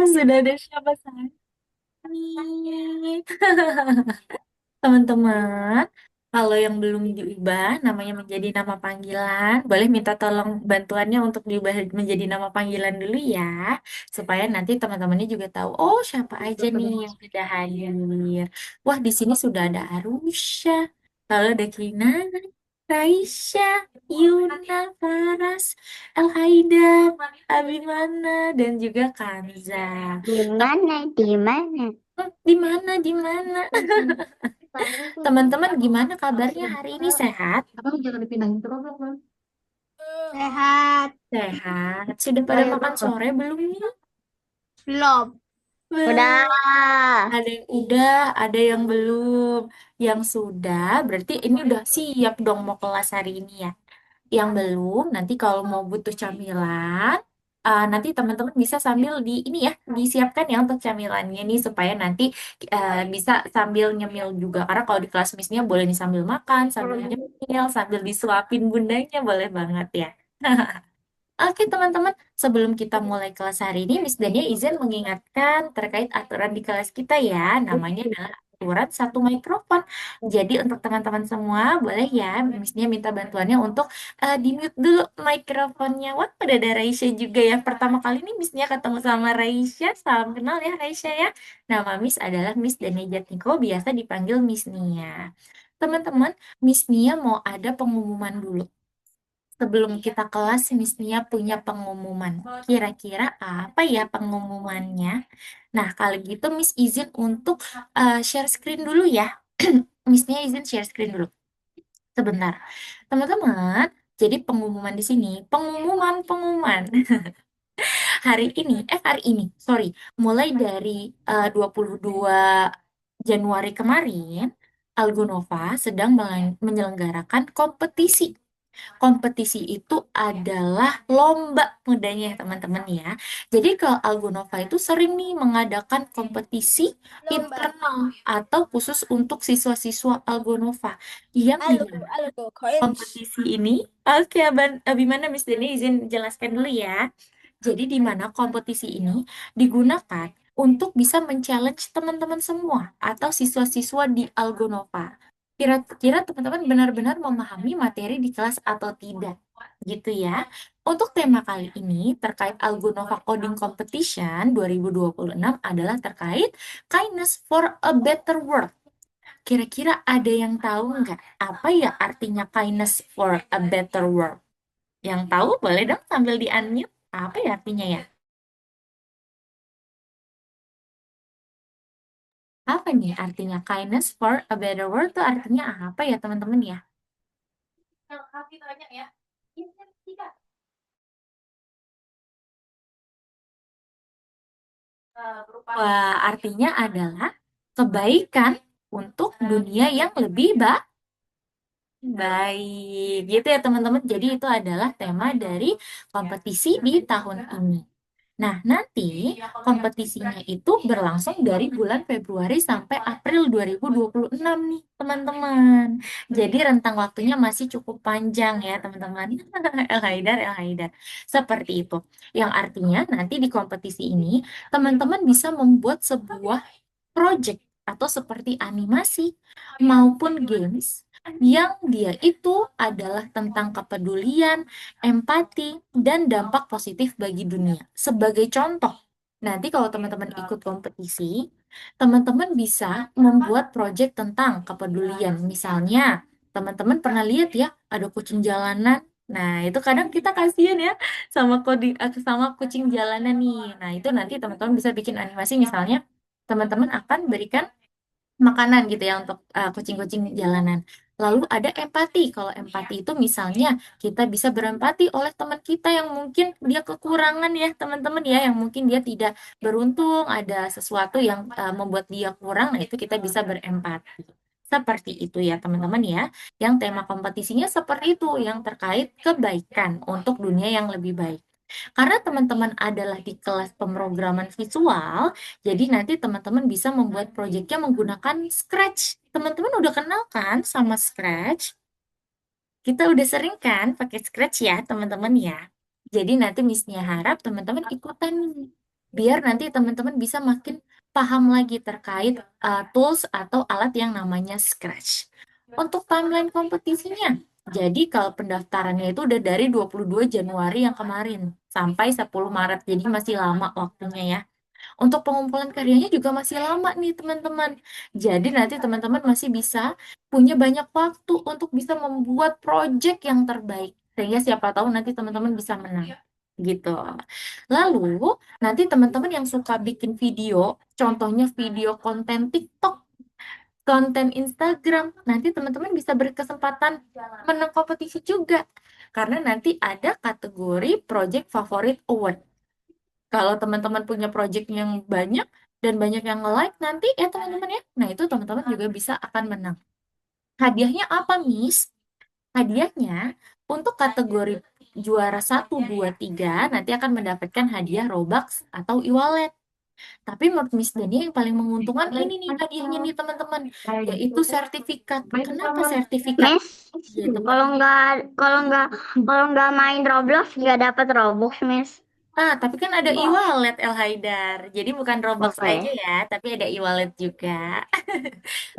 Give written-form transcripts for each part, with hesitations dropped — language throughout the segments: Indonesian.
Sudah ada siapa sayang nih? Teman-teman, kalau yang belum diubah namanya menjadi nama panggilan, boleh minta tolong bantuannya untuk diubah menjadi nama panggilan dulu ya, supaya nanti teman-temannya juga tahu, oh siapa aja nih yang sudah hadir. Wah, di sini sudah ada Arusha, lalu ada Kinana, Raisya, Yuna, Faras, El Haidar, Abimana, dan juga Kanza. Di mana? Di mana? Di mana? Di mana? Teman-teman, gimana kabarnya hari ini sehat? Abang jangan dipindahin terus dong, Bang. Sehat. Sehat. Sudah pada makan sore belum nih? Belum. Belum. Udah. Ada yang udah, ada yang belum. Yang sudah, berarti ini udah siap dong mau kelas hari ini ya. Yang belum, nanti kalau mau butuh camilan, nanti teman-teman bisa sambil di ini ya, disiapkan ya untuk camilannya nih supaya nanti bisa sambil nyemil juga. Karena kalau di kelas misnya boleh nih sambil makan, sambil nyemil, sambil disuapin bundanya boleh banget ya. Oke teman-teman, sebelum kita mulai kelas hari ini, Miss Dania izin mengingatkan terkait aturan di kelas kita ya. Namanya adalah aturan satu mikrofon. Jadi untuk teman-teman semua, boleh ya Miss Dania minta bantuannya untuk di-mute dulu mikrofonnya. Wah, udah ada Raisya juga ya. Pertama kali ini Miss Dania ketemu sama Raisya. Salam kenal ya Raisya ya. Nama Miss adalah Miss Dania Jatniko, biasa dipanggil Miss Nia. Teman-teman, Miss Nia mau ada pengumuman dulu. Sebelum kita kelas, Miss Nia punya pengumuman. Kira-kira apa ya pengumumannya? Nah, kalau gitu Miss izin untuk share screen dulu ya. Miss Nia izin share screen dulu. Sebentar. Teman-teman, jadi pengumuman di sini, pengumuman. Hari ini, sorry, mulai dari 22 Januari kemarin, Algonova sedang menyelenggarakan kompetisi. Kompetisi itu adalah lomba mudanya ya teman-teman ya. Jadi kalau Algonova itu sering nih mengadakan kompetisi internal atau khusus untuk siswa-siswa Algonova yang di mana Coins. kompetisi ini. Oke, Abimana Miss Deni izin jelaskan dulu ya. Jadi di mana kompetisi ini digunakan untuk bisa men-challenge teman-teman semua atau siswa-siswa di Algonova. Kira-kira teman-teman benar-benar memahami materi di kelas atau tidak? Gitu ya. Untuk tema kali ini terkait Algonova Coding Competition 2026 adalah terkait Kindness for a Better World. Kira-kira ada yang tahu nggak apa ya artinya kindness for a better world? Yang tahu boleh dong sambil di-unmute. Apa ya artinya ya? Apa nih artinya kindness for a better world tuh artinya apa ya teman-teman ya? Wah, artinya adalah kebaikan untuk dunia yang lebih baik. Gitu ya teman-teman. Jadi itu adalah tema dari kompetisi di tahun ini. Nah, nanti kompetisinya itu berlangsung dari bulan Februari sampai April 2026 nih, teman-teman. Jadi rentang waktunya masih cukup panjang ya, teman-teman. El Haidar, El Haidar. Seperti itu. Yang artinya nanti di kompetisi ini, teman-teman bisa membuat sebuah project atau seperti animasi maupun games yang dia itu adalah tentang kepedulian, empati, dan dampak positif bagi dunia. Sebagai contoh, nanti kalau teman-teman ikut kompetisi, teman-teman bisa membuat project tentang kepedulian. Misalnya, teman-teman pernah lihat ya, ada kucing jalanan. Nah, itu kadang kita kasihan ya sama kucing jalanan nih. Nah, itu nanti teman-teman bisa bikin animasi misalnya teman-teman akan berikan makanan gitu ya untuk kucing-kucing jalanan. Lalu ada empati. Kalau empati itu misalnya kita bisa berempati oleh teman kita yang mungkin dia kekurangan ya teman-teman ya, yang mungkin dia tidak beruntung, ada sesuatu yang membuat dia kurang, nah itu kita bisa berempati. Seperti itu ya teman-teman ya. Yang tema kompetisinya seperti itu, yang terkait kebaikan untuk dunia yang lebih baik. Karena teman-teman adalah di kelas pemrograman visual, jadi nanti teman-teman bisa membuat proyeknya menggunakan Scratch. Teman-teman udah kenal kan sama Scratch? Kita udah sering kan pakai Scratch ya teman-teman ya. Jadi nanti Missnya harap teman-teman ikutan nih. biar nanti teman-teman bisa makin paham lagi terkait tools atau alat yang namanya Scratch. Untuk timeline kompetisinya, jadi kalau pendaftarannya itu udah dari 22 Januari yang kemarin sampai 10 Maret, jadi masih lama waktunya ya. Untuk pengumpulan karyanya juga masih lama nih teman-teman. Jadi nanti teman-teman masih bisa punya banyak waktu untuk bisa membuat project yang terbaik. Sehingga siapa tahu nanti teman-teman bisa menang. Gitu. Lalu, nanti teman-teman yang suka bikin video, contohnya video konten TikTok, konten Instagram, nanti teman-teman bisa berkesempatan menang kompetisi juga. Karena nanti ada kategori Project Favorite Award. Kalau teman-teman punya project yang banyak dan banyak yang nge-like nanti ya teman-teman ya. Nah, itu teman-teman juga bisa akan menang. Hadiahnya apa, Miss? Hadiahnya untuk kategori juara 1, 2, 3 nanti akan mendapatkan hadiah Robux atau e-wallet. Tapi menurut Miss Dani yang paling menguntungkan ini nih hadiahnya nih teman-teman, yaitu sertifikat. Kenapa sertifikat? Miss, Ya, kalau teman-teman. nggak kalau nggak kalau nggak main Roblox nggak dapat Robux, Miss. Ah, tapi kan ada e-wallet El Haidar. Jadi bukan Robux aja Oke. ya, tapi ada e-wallet juga.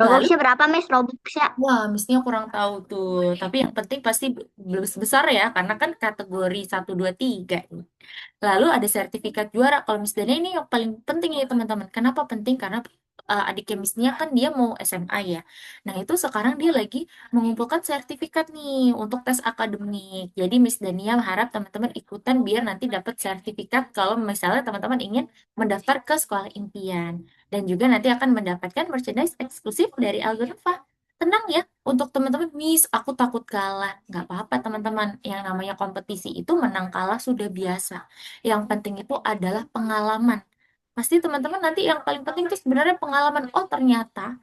Lalu, Robuxnya berapa, Miss? Robuxnya? wah, mestinya kurang tahu tuh. Tapi yang penting pasti besar ya, karena kan kategori 1, 2, 3. Lalu ada sertifikat juara. Kalau Miss Dana ini yang paling penting ya teman-teman. Kenapa penting? Karena adiknya Miss-nya kan dia mau SMA ya. Nah itu sekarang dia lagi mengumpulkan sertifikat nih untuk tes akademik. Jadi Miss Dania harap teman-teman ikutan biar nanti dapat sertifikat kalau misalnya teman-teman ingin mendaftar ke sekolah impian. Dan juga nanti akan mendapatkan merchandise eksklusif dari Algonova. Tenang ya, untuk teman-teman, Miss, aku takut kalah. Nggak apa-apa teman-teman, yang namanya kompetisi itu menang kalah sudah biasa. Yang penting itu adalah pengalaman. Pasti teman-teman nanti yang paling penting itu sebenarnya pengalaman. Oh, ternyata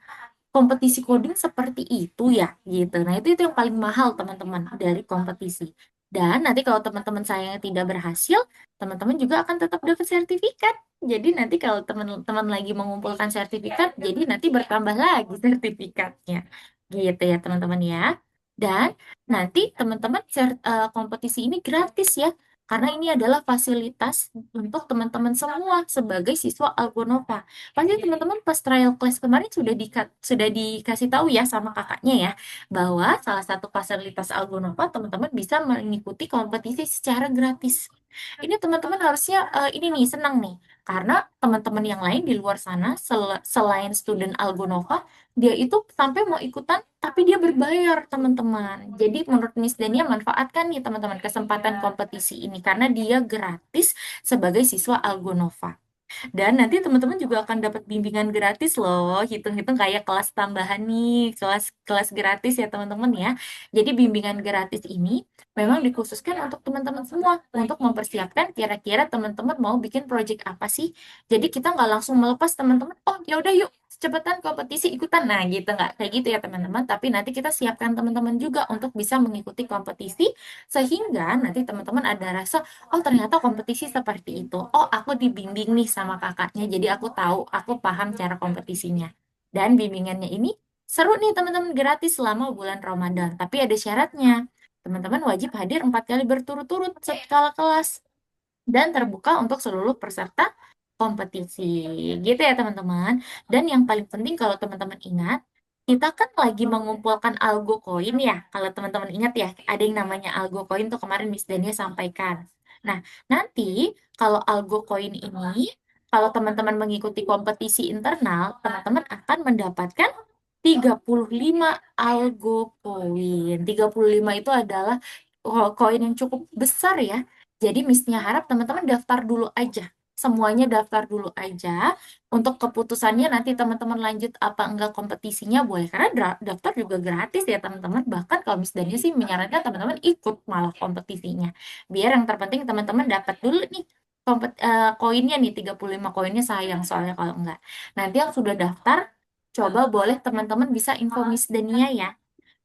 kompetisi coding seperti itu ya, gitu. Nah, itu yang paling mahal teman-teman dari kompetisi. Dan nanti kalau teman-teman saya yang tidak berhasil, teman-teman juga akan tetap dapat sertifikat. Jadi nanti kalau teman-teman lagi mengumpulkan sertifikat, jadi nanti bertambah lagi sertifikatnya. Gitu ya, teman-teman ya. Dan nanti teman-teman kompetisi ini gratis ya. Karena ini adalah fasilitas untuk teman-teman semua sebagai siswa Algonova. Pasti teman-teman pas trial class kemarin sudah dikasih tahu ya sama kakaknya ya bahwa salah satu fasilitas Algonova teman-teman bisa mengikuti kompetisi secara gratis. Ini teman-teman harusnya ini nih senang nih karena teman-teman yang lain di luar sana selain student Algonova dia itu sampai mau ikutan tapi dia berbayar teman-teman. Jadi menurut Miss Dania manfaatkan nih teman-teman kesempatan kompetisi ini karena dia gratis sebagai siswa Algonova. Dan nanti teman-teman juga akan dapat bimbingan gratis loh. Hitung-hitung kayak kelas tambahan nih, kelas gratis ya teman-teman ya. Jadi bimbingan gratis ini memang dikhususkan untuk teman-teman semua untuk mempersiapkan kira-kira teman-teman mau bikin project apa sih. Jadi kita nggak langsung melepas teman-teman, oh ya udah yuk cepetan kompetisi ikutan. Nah gitu nggak kayak gitu ya teman-teman. Tapi nanti kita siapkan teman-teman juga untuk bisa mengikuti kompetisi sehingga nanti teman-teman ada rasa oh ternyata kompetisi seperti itu. Oh aku dibimbing nih sama kakaknya, jadi aku tahu, aku paham cara kompetisinya. Dan bimbingannya ini seru nih teman-teman gratis selama bulan Ramadan. Tapi ada syaratnya. Teman-teman wajib hadir 4 kali berturut-turut sekala kelas dan terbuka untuk seluruh peserta kompetisi. Gitu ya teman-teman. Dan yang paling penting kalau teman-teman ingat, kita kan lagi mengumpulkan algo koin ya. Kalau teman-teman ingat ya, ada yang namanya algo koin tuh kemarin Miss Dania sampaikan. Nah, nanti kalau algo koin ini, kalau teman-teman mengikuti kompetisi internal, teman-teman akan mendapatkan 35 algo koin. 35 itu adalah koin yang cukup besar ya. Jadi mestinya harap teman-teman daftar dulu aja. Semuanya daftar dulu aja. Untuk keputusannya nanti teman-teman lanjut apa enggak kompetisinya boleh. Karena daftar juga gratis ya teman-teman. Bahkan kalau Miss Dania sih menyarankan teman-teman ikut malah kompetisinya. Biar yang terpenting teman-teman dapat dulu nih koinnya nih 35 koinnya sayang soalnya kalau enggak. Nanti yang sudah daftar coba boleh teman-teman bisa info Miss Dania ya.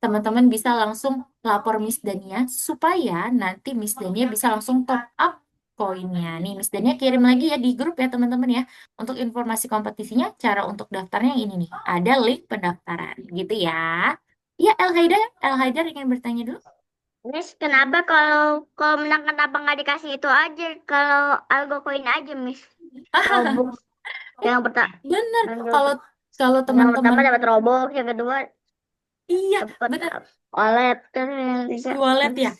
Teman-teman bisa langsung lapor Miss Dania supaya nanti Miss Dania bisa langsung top up koinnya. Nih Miss Dania kirim lagi ya di grup ya teman-teman ya. Untuk informasi kompetisinya, cara untuk daftarnya yang ini nih. Ada link pendaftaran gitu ya. Ya El Haidar ingin bertanya dulu. Miss, kenapa kalau kalau menang kenapa nggak dikasih itu aja? Kalau algo koin aja, Miss. Robux yang pertama, Bener, yang kalau kalau yang pertama teman-teman, dapat Robux, yang kedua iya, dapat bener, OLED, kan yang ketiga. e-wallet ya.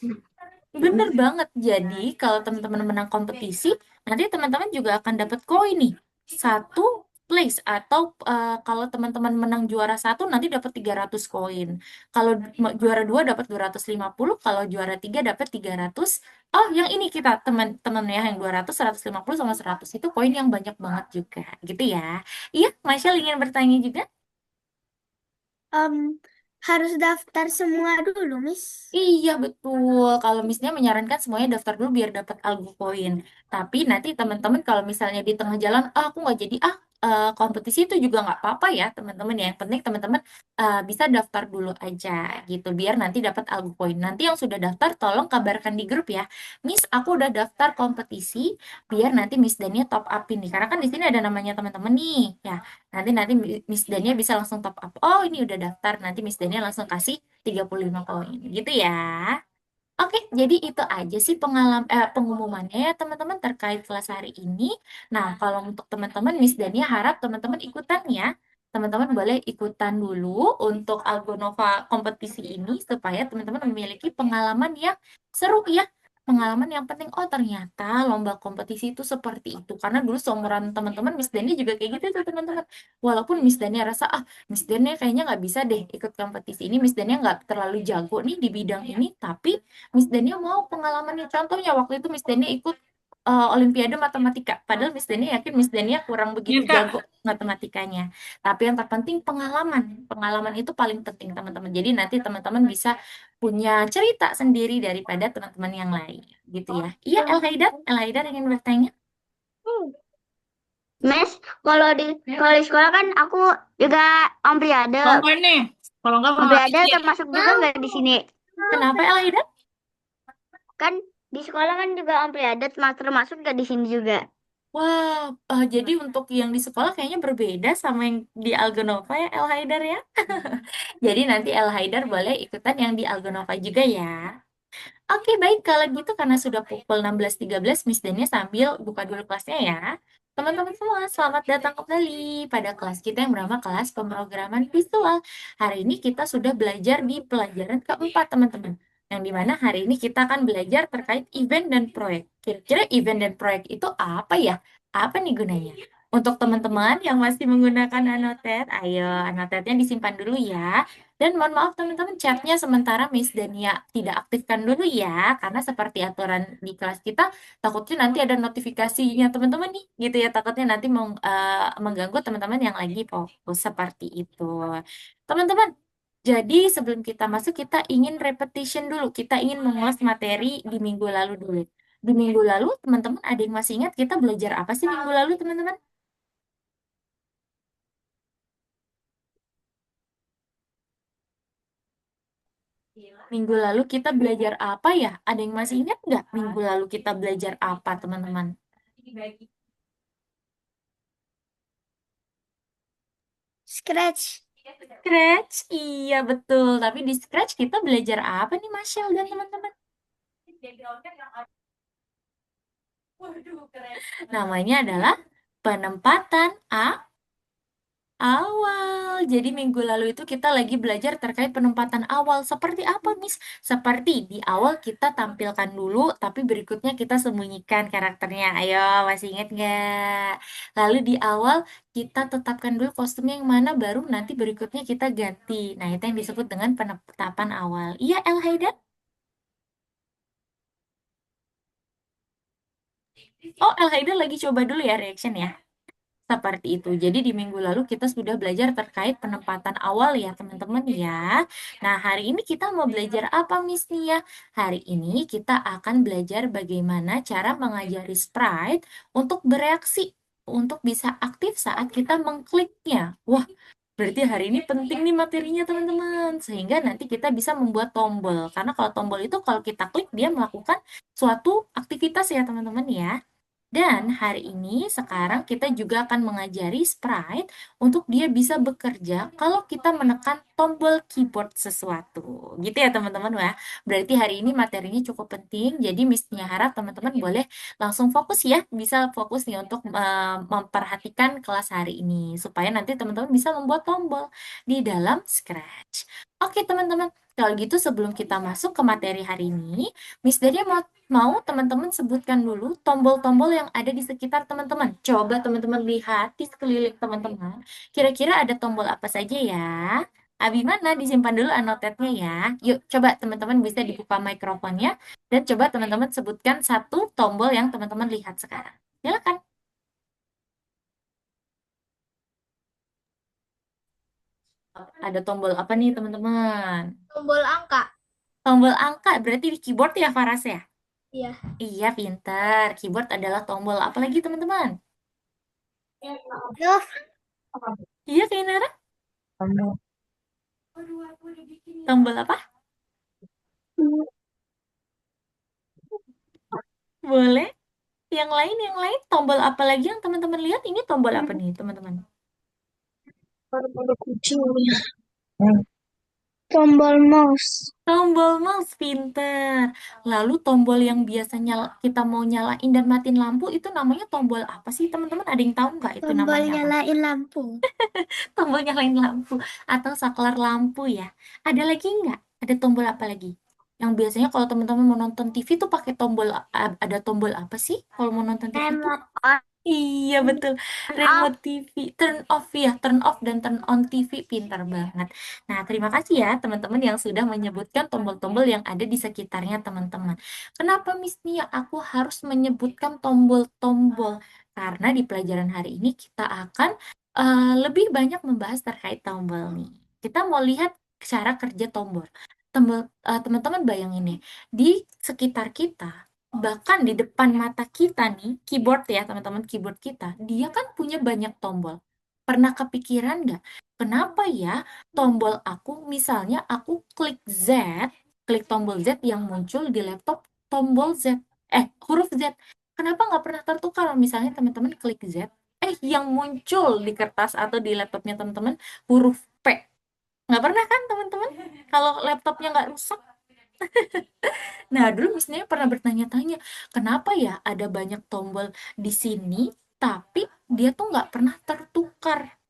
Bener banget. Jadi, kalau teman-teman menang kompetisi, nanti teman-teman juga akan dapat koin nih. Satu place atau kalau teman-teman menang juara satu nanti dapat 300 koin. Kalau juara dua dapat 250, kalau juara tiga dapat 300. Oh, yang ini kita teman-teman ya yang 200, 150 sama 100 itu koin yang banyak banget juga, gitu ya. Iya, Masyal ingin bertanya juga. Em, harus daftar semua dulu, Miss. Iya betul. Kalau misalnya menyarankan semuanya daftar dulu biar dapat algo koin. Tapi nanti teman-teman kalau misalnya di tengah jalan, ah aku nggak jadi kompetisi itu juga nggak apa-apa ya teman-teman. Yang penting teman-teman bisa daftar dulu aja gitu biar nanti dapat algo koin. Nanti yang sudah daftar tolong kabarkan di grup ya. Miss, aku udah daftar kompetisi biar nanti Miss Dania top upin nih. Karena kan di sini ada namanya teman-teman nih. Ya, nanti nanti Miss Dania bisa langsung top up. Oh ini udah daftar. Nanti Miss Dania langsung kasih 35 koin gitu ya. Oke, jadi itu aja sih pengumumannya ya teman-teman terkait kelas hari ini. Nah, kalau untuk teman-teman Miss Dania harap teman-teman ikutan ya. Teman-teman boleh ikutan dulu untuk Algonova kompetisi ini supaya teman-teman memiliki pengalaman yang seru ya. Pengalaman yang penting, oh ternyata lomba kompetisi itu seperti itu. Karena dulu seumuran teman-teman Miss Dania juga kayak gitu tuh teman-teman. Walaupun Miss Dania rasa, Miss Dania kayaknya nggak bisa deh ikut kompetisi ini. Miss Dania nggak terlalu jago nih di bidang ini. Tapi Miss Dania mau pengalamannya. Contohnya waktu itu Miss Dania ikut Olimpiade Matematika. Padahal Miss Dania yakin Miss Dania kurang Iya, begitu Kak. jago matematikanya. Tapi yang terpenting pengalaman. Pengalaman itu paling penting teman-teman. Jadi nanti teman-teman bisa punya cerita sendiri daripada teman-teman yang lain. Gitu ya. Iya, El Haidar. El Haidar ingin bertanya. Miss, kalau di sekolah kan aku juga Olimpiade. Kalau enggak nih, kalau enggak mau Olimpiade izin. termasuk juga nggak di sini? Kenapa El Haidar? Kan di sekolah kan juga Olimpiade termasuk nggak di sini juga? Wah, jadi untuk yang di sekolah kayaknya berbeda sama yang di Algonova ya, El Haidar ya. Jadi nanti El Haidar boleh ikutan yang di Algonova juga ya. Oke, baik. Kalau gitu karena sudah pukul 16.13, Miss Dania sambil buka dulu kelasnya ya. Teman-teman semua, selamat datang kembali pada kelas kita yang bernama kelas pemrograman visual. Hari ini kita sudah belajar di pelajaran keempat, teman-teman. Yang dimana hari ini kita akan belajar terkait event dan proyek. Kira-kira event dan proyek itu apa ya? Apa nih gunanya? Untuk teman-teman yang masih menggunakan Anotet, ayo Anotetnya disimpan dulu ya. Dan mohon maaf teman-teman, chatnya sementara Miss Dania tidak aktifkan dulu ya, karena seperti aturan di kelas kita, takutnya nanti ada notifikasinya teman-teman nih, gitu ya, takutnya nanti mengganggu teman-teman yang lagi fokus seperti itu. Teman-teman, jadi sebelum kita masuk, kita ingin repetition dulu, kita ingin mengulas materi di minggu lalu dulu. Di minggu lalu, teman-teman ada yang masih ingat kita belajar apa sih minggu lalu, teman-teman? Minggu lalu kita belajar apa ya? Ada yang masih ingat nggak minggu lalu kita belajar apa, teman-teman? Scratch. Scratch, iya betul. Tapi di Scratch kita belajar apa nih, Masyal dan teman-teman? Namanya adalah penempatan awal. Jadi minggu lalu itu kita lagi belajar terkait penempatan awal. Seperti apa, Miss? Seperti di awal kita tampilkan dulu, tapi berikutnya kita sembunyikan karakternya. Ayo, masih ingat nggak? Lalu di awal kita tetapkan dulu kostumnya yang mana, baru nanti berikutnya kita ganti. Nah, itu yang disebut dengan penetapan awal. Iya, El Haidar? Oh, El Haidar lagi coba dulu ya reaction ya. Seperti itu. Jadi di minggu lalu kita sudah belajar terkait penempatan awal ya teman-teman ya. Nah hari ini kita mau belajar apa Miss Nia? Hari ini kita akan belajar bagaimana cara mengajari sprite untuk bereaksi. Untuk bisa aktif saat kita mengkliknya. Wah, berarti hari ini penting nih materinya teman-teman. Sehingga nanti kita bisa membuat tombol. Karena kalau tombol itu kalau kita klik dia melakukan suatu aktivitas ya teman-teman ya. Dan hari ini sekarang kita juga akan mengajari Sprite untuk dia bisa bekerja kalau kita menekan tombol keyboard sesuatu. Gitu ya teman-teman ya. Berarti hari ini materinya cukup penting. Jadi Miss-nya harap teman-teman boleh langsung fokus ya. Bisa fokus nih untuk memperhatikan kelas hari ini. Supaya nanti teman-teman bisa membuat tombol di dalam Scratch. Oke teman-teman. Kalau gitu sebelum kita masuk ke materi hari ini, Miss Delia mau teman-teman sebutkan dulu tombol-tombol yang ada di sekitar teman-teman. Coba teman-teman lihat di sekeliling teman-teman. Kira-kira ada tombol apa saja ya? Abi mana? Disimpan dulu anotetnya ya. Yuk, coba teman-teman bisa dibuka mikrofonnya dan coba teman-teman sebutkan satu tombol yang teman-teman lihat sekarang. Silakan. Ada tombol apa nih teman-teman? Tombol angka. Tombol angka berarti di keyboard ya Faras ya? Iya. Iya, pintar. Keyboard adalah tombol apa lagi teman-teman? Tuh, Iya, Kainara? Tombol apa? Boleh. Yang lain, tombol apa lagi yang teman-teman lihat? Ini tombol apa nih, teman-teman? tombol mouse. Tombol mouse, pinter. Lalu tombol yang biasanya kita mau nyalain dan matiin lampu itu namanya tombol apa sih, teman-teman? Ada yang tahu nggak itu Tombol namanya apa? nyalain lampu. Tombol nyalain lampu atau saklar lampu ya. Ada lagi nggak? Ada tombol apa lagi? Yang biasanya kalau teman-teman mau nonton TV tuh pakai tombol, ada tombol apa sih kalau mau nonton TV tuh? Remote on Iya betul, off. remote TV, turn off ya, turn off dan turn on TV, pintar banget. Nah, terima kasih ya teman-teman yang sudah menyebutkan tombol-tombol yang ada di sekitarnya teman-teman. Kenapa Miss Nia aku harus menyebutkan tombol-tombol? Karena di pelajaran hari ini kita akan lebih banyak membahas terkait tombol nih. Kita mau lihat cara kerja tombol. Teman-teman bayangin nih, di sekitar kita bahkan di depan mata kita nih, keyboard ya teman-teman, keyboard kita, dia kan punya banyak tombol. Pernah kepikiran nggak? Kenapa ya tombol aku, misalnya aku klik Z, klik tombol Z yang muncul di laptop tombol Z, huruf Z. Kenapa nggak pernah tertukar kalau misalnya teman-teman klik Z, yang muncul di kertas atau di laptopnya teman-teman huruf P. Nggak pernah kan teman-teman? Kalau laptopnya nggak rusak. Nah, dulu misalnya pernah bertanya-tanya, kenapa ya ada banyak tombol di sini, tapi dia tuh nggak pernah tertukar.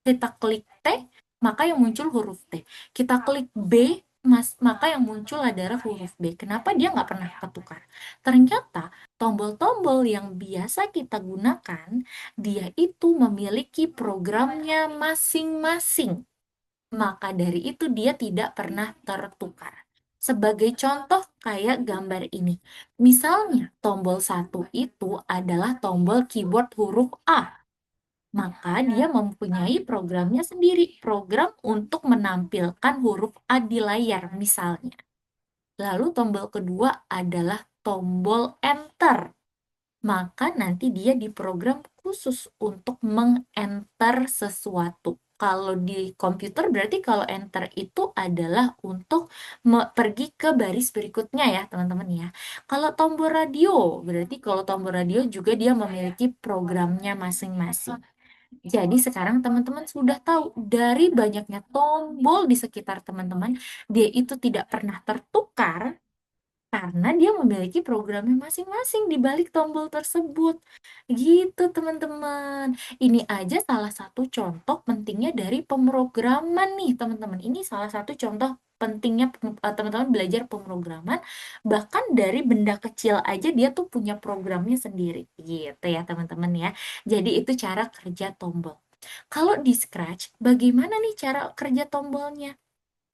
Kita klik T, maka yang muncul huruf T. Kita klik B, maka yang muncul adalah huruf B. Kenapa dia nggak pernah tertukar? Ternyata tombol-tombol yang biasa kita gunakan, dia itu memiliki programnya masing-masing. Maka dari itu dia tidak pernah tertukar. Sebagai contoh kayak gambar ini. Misalnya tombol 1 itu adalah tombol keyboard huruf A. Maka dia mempunyai programnya sendiri. Program untuk menampilkan huruf A di layar misalnya. Lalu tombol kedua adalah tombol enter. Maka nanti dia diprogram khusus untuk meng-enter sesuatu. Kalau di komputer berarti kalau enter itu adalah untuk pergi ke baris berikutnya ya teman-teman ya. Kalau tombol radio, berarti kalau tombol radio juga dia memiliki programnya masing-masing. Jadi sekarang teman-teman sudah tahu dari banyaknya tombol di sekitar teman-teman, dia itu tidak pernah tertukar karena dia memiliki programnya masing-masing di balik tombol tersebut. Gitu, teman-teman. Ini aja salah satu contoh pentingnya dari pemrograman nih, teman-teman. Ini salah satu contoh pentingnya teman-teman belajar pemrograman. Bahkan dari benda kecil aja dia tuh punya programnya sendiri. Gitu ya, teman-teman ya. Jadi itu cara kerja tombol. Kalau di Scratch, bagaimana nih cara kerja tombolnya?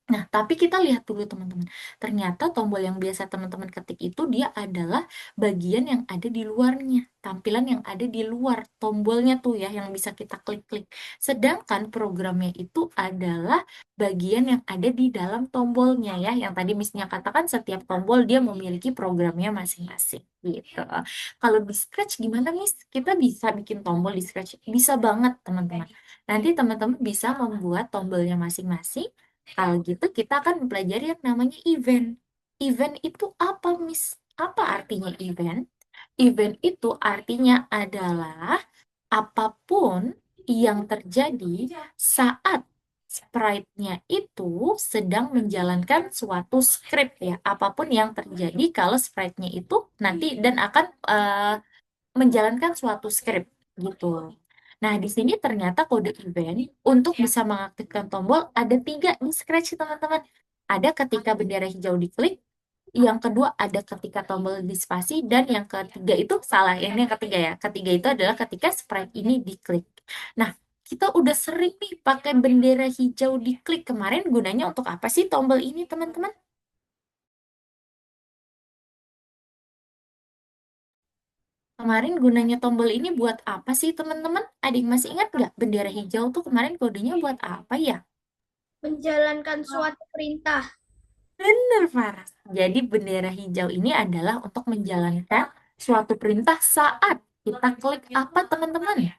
Nah, tapi kita lihat dulu teman-teman. Ternyata tombol yang biasa teman-teman ketik itu dia adalah bagian yang ada di luarnya. Tampilan yang ada di luar tombolnya tuh ya, yang bisa kita klik-klik. Sedangkan programnya itu adalah bagian yang ada di dalam tombolnya ya. Yang tadi Miss-nya katakan setiap tombol dia memiliki programnya masing-masing. Gitu. Kalau di Scratch gimana Miss? Kita bisa bikin tombol di Scratch? Bisa banget teman-teman. Nanti teman-teman bisa membuat tombolnya masing-masing. Kalau gitu kita akan mempelajari yang namanya event. Event itu apa, Miss? Apa artinya event? Event itu artinya adalah apapun yang terjadi saat sprite-nya itu sedang menjalankan suatu script ya, apapun yang terjadi kalau sprite-nya itu nanti dan akan menjalankan suatu script gitu. Nah, di sini ternyata kode event untuk bisa mengaktifkan tombol ada 3 di Scratch, teman-teman. Ada ketika bendera hijau diklik, yang kedua ada ketika tombol di spasi, dan yang ketiga itu salah, ini yang ketiga ya. Ketiga itu adalah ketika sprite ini diklik. Nah, kita udah sering nih pakai bendera hijau diklik. Kemarin gunanya untuk apa sih tombol ini, teman-teman? Kemarin gunanya tombol ini buat apa sih, teman-teman? Ada yang masih ingat nggak bendera hijau tuh kemarin kodenya buat apa ya? Menjalankan suatu perintah. Bener, Farah. Jadi bendera hijau ini adalah untuk menjalankan suatu perintah saat kita klik apa, teman-teman?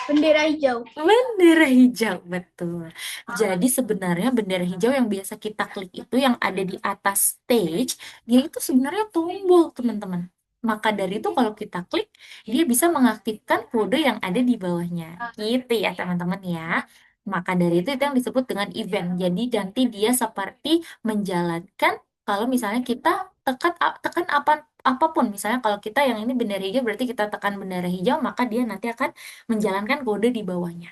Bendera hijau. Bendera hijau, betul. Jadi sebenarnya bendera hijau yang biasa kita klik itu yang ada di atas stage, dia itu sebenarnya tombol, teman-teman. Maka dari itu kalau kita klik, dia bisa mengaktifkan kode yang ada di bawahnya. Gitu ya, teman-teman ya. Maka dari itu yang disebut dengan event. Jadi nanti dia seperti menjalankan kalau misalnya kita tekan apa apapun. Misalnya kalau kita yang ini bendera hijau berarti kita tekan bendera hijau, maka dia nanti akan menjalankan kode di bawahnya.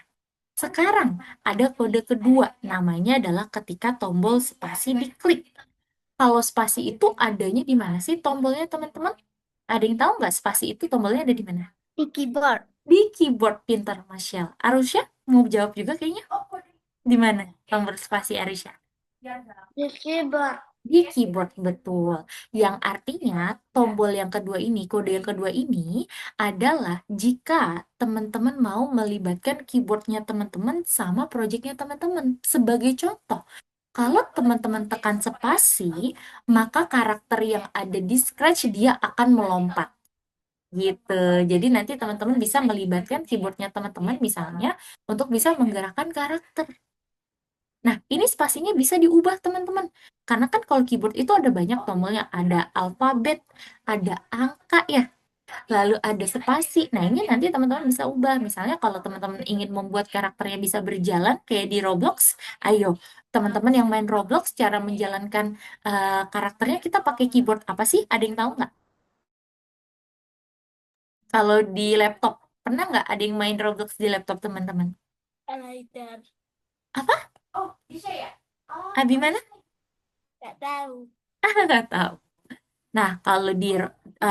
Sekarang ada kode kedua, namanya adalah ketika tombol spasi diklik. Kalau spasi itu adanya di mana sih tombolnya, teman-teman? Ada yang tahu nggak spasi itu tombolnya ada di mana? Di keyboard. Di keyboard, pintar, Masya. Arusha mau jawab juga kayaknya. Di mana tombol spasi, Arusha? Di keyboard. Di keyboard, betul. Yang artinya tombol yang kedua ini, kode yang kedua ini adalah jika teman-teman mau melibatkan keyboardnya teman-teman sama projectnya teman-teman. Sebagai contoh, kalau teman-teman tekan spasi, maka karakter yang ada di Scratch dia akan melompat. Gitu. Jadi nanti teman-teman bisa melibatkan keyboardnya teman-teman misalnya untuk bisa menggerakkan karakter. Nah, ini spasinya bisa diubah, teman-teman. Karena kan kalau keyboard itu ada banyak tombolnya. Ada alfabet, ada angka ya, lalu ada spasi. Nah, ini nanti teman-teman bisa ubah. Misalnya kalau teman-teman ingin membuat karakternya bisa berjalan, kayak di Roblox, ayo, teman-teman yang main Roblox, cara menjalankan karakternya kita pakai keyboard apa sih? Ada yang tahu nggak? Kalau di laptop, pernah nggak ada yang main Roblox di laptop, teman-teman? Lighter. Apa? Abi mana? Gak tahu. Nggak tahu. Nah, kalau di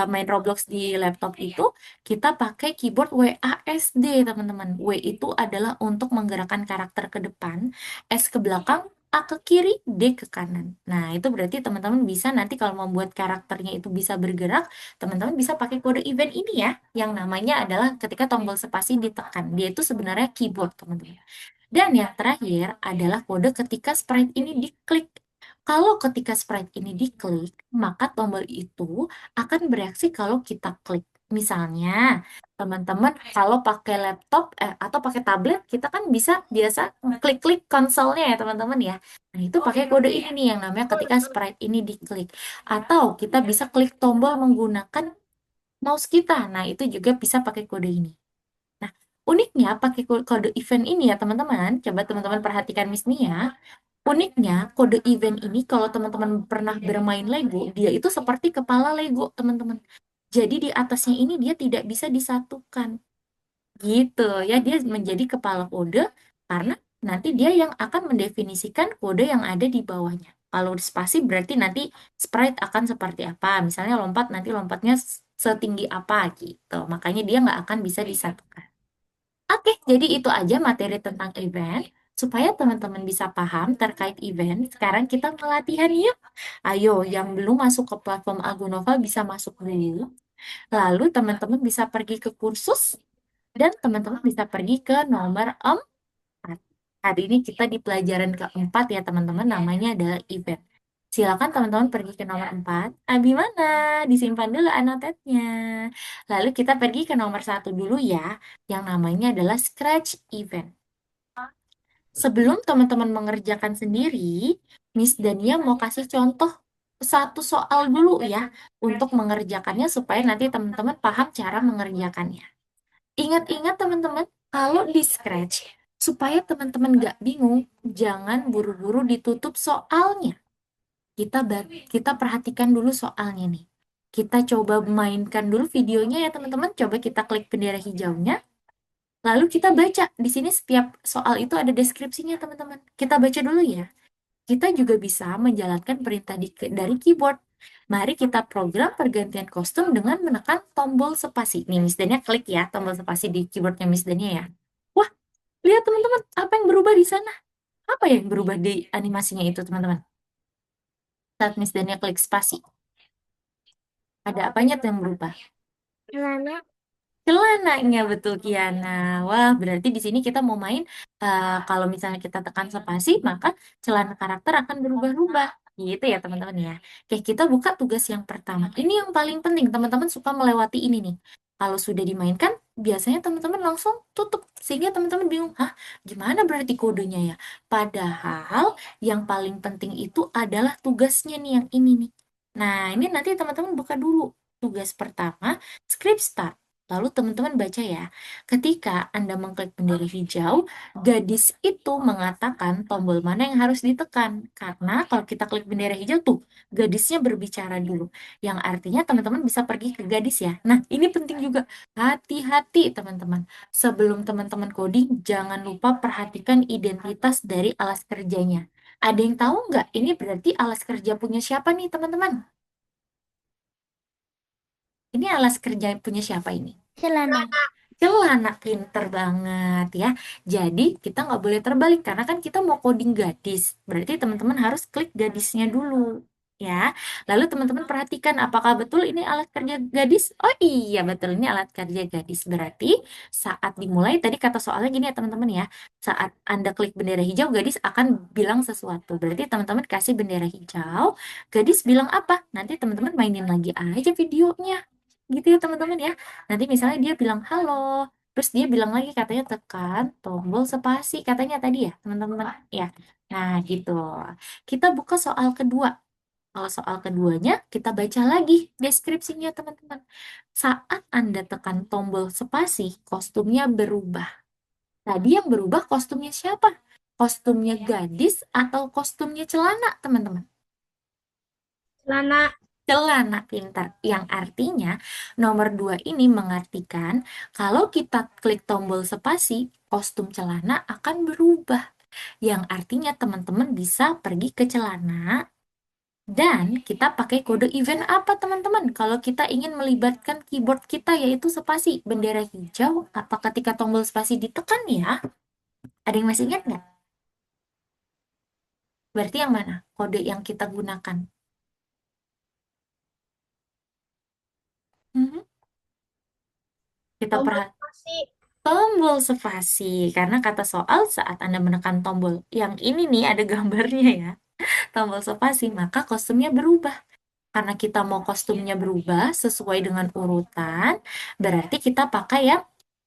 main Roblox di laptop itu, kita pakai keyboard WASD, teman-teman. W itu adalah untuk menggerakkan karakter ke depan, S ke belakang, A ke kiri, D ke kanan. Nah, itu berarti teman-teman bisa nanti kalau membuat karakternya itu bisa bergerak, teman-teman bisa pakai kode event ini ya, yang namanya adalah ketika tombol spasi ditekan. Dia itu sebenarnya keyboard, teman-teman. Dan yang terakhir adalah kode ketika sprite ini diklik. Kalau ketika sprite ini diklik, maka tombol itu akan bereaksi kalau kita klik. Misalnya, teman-teman kalau pakai laptop atau pakai tablet, kita kan bisa biasa klik-klik konsolnya ya, teman-teman ya. Nah, itu pakai kode ini nih yang namanya ketika sprite ini diklik. Atau kita bisa klik tombol menggunakan mouse kita. Nah, itu juga bisa pakai kode ini. Nah, uniknya pakai kode event ini ya, teman-teman. Coba teman-teman perhatikan Miss Nia. Uniknya, kode event ini kalau teman-teman pernah bermain Lego, dia itu seperti kepala Lego, teman-teman. Jadi di atasnya ini dia tidak bisa disatukan. Gitu ya, dia menjadi kepala kode karena nanti dia yang akan mendefinisikan kode yang ada di bawahnya. Kalau spasi berarti nanti sprite akan seperti apa. Misalnya lompat, nanti lompatnya setinggi apa gitu. Makanya dia nggak akan bisa disatukan. Oke, jadi itu aja materi tentang event. Supaya teman-teman bisa paham terkait event, sekarang kita melatihan yuk. Ayo, yang belum masuk ke platform Algonova bisa masuk dulu. Lalu teman-teman bisa pergi ke kursus, dan teman-teman bisa pergi ke nomor 4. Hari ini kita di pelajaran keempat ya teman-teman, namanya adalah event. Silakan teman-teman pergi ke nomor 4. Abi mana? Disimpan dulu anotetnya. Lalu kita pergi ke nomor 1 dulu ya, yang namanya adalah Scratch Event. Sebelum teman-teman mengerjakan sendiri, Miss Dania mau kasih contoh satu soal dulu ya, untuk mengerjakannya supaya nanti teman-teman paham cara mengerjakannya. Ingat-ingat teman-teman, kalau di Scratch, Supaya teman-teman nggak bingung, jangan buru-buru ditutup soalnya. Kita perhatikan dulu soalnya nih. Kita coba mainkan dulu videonya ya teman-teman. Coba kita klik bendera hijaunya. Lalu kita baca. Di sini setiap soal itu ada deskripsinya teman-teman. Kita baca dulu ya. Kita juga bisa menjalankan perintah dari keyboard. Mari kita program pergantian kostum dengan menekan tombol spasi. Nih, Miss Dania klik ya tombol spasi di keyboardnya Miss Dania ya. Wah, lihat teman-teman, apa yang berubah di sana? Apa yang berubah di animasinya itu, teman-teman? Saat Miss Dania klik spasi, ada apanya tuh yang berubah? Celana. Celananya betul Kiana. Wah, berarti di sini kita mau main kalau misalnya kita tekan spasi, maka celana karakter akan berubah-ubah. Gitu ya, teman-teman ya. Oke, kita buka tugas yang pertama. Ini yang paling penting, teman-teman suka melewati ini nih. Kalau sudah dimainkan, biasanya teman-teman langsung tutup. Sehingga teman-teman bingung, hah, gimana berarti kodenya ya? Padahal yang paling penting itu adalah tugasnya nih, yang ini nih. Nah, ini nanti teman-teman buka dulu. Tugas pertama, script start. Lalu teman-teman baca ya, ketika Anda mengklik bendera hijau, gadis itu mengatakan tombol mana yang harus ditekan. Karena kalau kita klik bendera hijau tuh, gadisnya berbicara dulu. Yang artinya teman-teman bisa pergi ke gadis ya. Nah, ini penting juga. Hati-hati teman-teman. Sebelum teman-teman coding, jangan lupa perhatikan identitas dari alas kerjanya. Ada yang tahu nggak? Ini berarti alas kerja punya siapa nih teman-teman? Ini alas kerja punya siapa ini? Celana. Celana, pinter banget ya. Jadi kita nggak boleh terbalik karena kan kita mau coding gadis. Berarti teman-teman harus klik gadisnya dulu ya. Lalu teman-teman perhatikan apakah betul ini alat kerja gadis? Oh iya betul ini alat kerja gadis. Berarti saat dimulai tadi kata soalnya gini ya teman-teman ya. Saat Anda klik bendera hijau gadis akan bilang sesuatu. Berarti teman-teman kasih bendera hijau, gadis bilang apa? Nanti teman-teman mainin lagi aja videonya. Gitu ya teman-teman ya. Nanti misalnya dia bilang halo, terus dia bilang lagi katanya tekan tombol spasi katanya tadi ya teman-teman ya. Nah gitu. Kita buka soal kedua. Kalau soal keduanya kita baca lagi deskripsinya teman-teman. Saat Anda tekan tombol spasi, kostumnya berubah. Tadi yang berubah kostumnya siapa? Kostumnya gadis atau kostumnya celana teman-teman? Celana. Celana pintar, yang artinya nomor 2 ini mengartikan kalau kita klik tombol spasi, kostum celana akan berubah. Yang artinya teman-teman bisa pergi ke celana dan kita pakai kode event apa teman-teman? Kalau kita ingin melibatkan keyboard kita yaitu spasi, bendera hijau, apa ketika tombol spasi ditekan ya? Ada yang masih ingat nggak? Berarti yang mana? Kode yang kita gunakan. Mhm. Kita Tombol perhatikan. spasi. Tombol spasi, karena kata soal saat Anda menekan tombol yang ini nih ada gambarnya ya, tombol spasi, maka kostumnya berubah. Karena kita mau kostumnya berubah sesuai dengan urutan, berarti kita pakai ya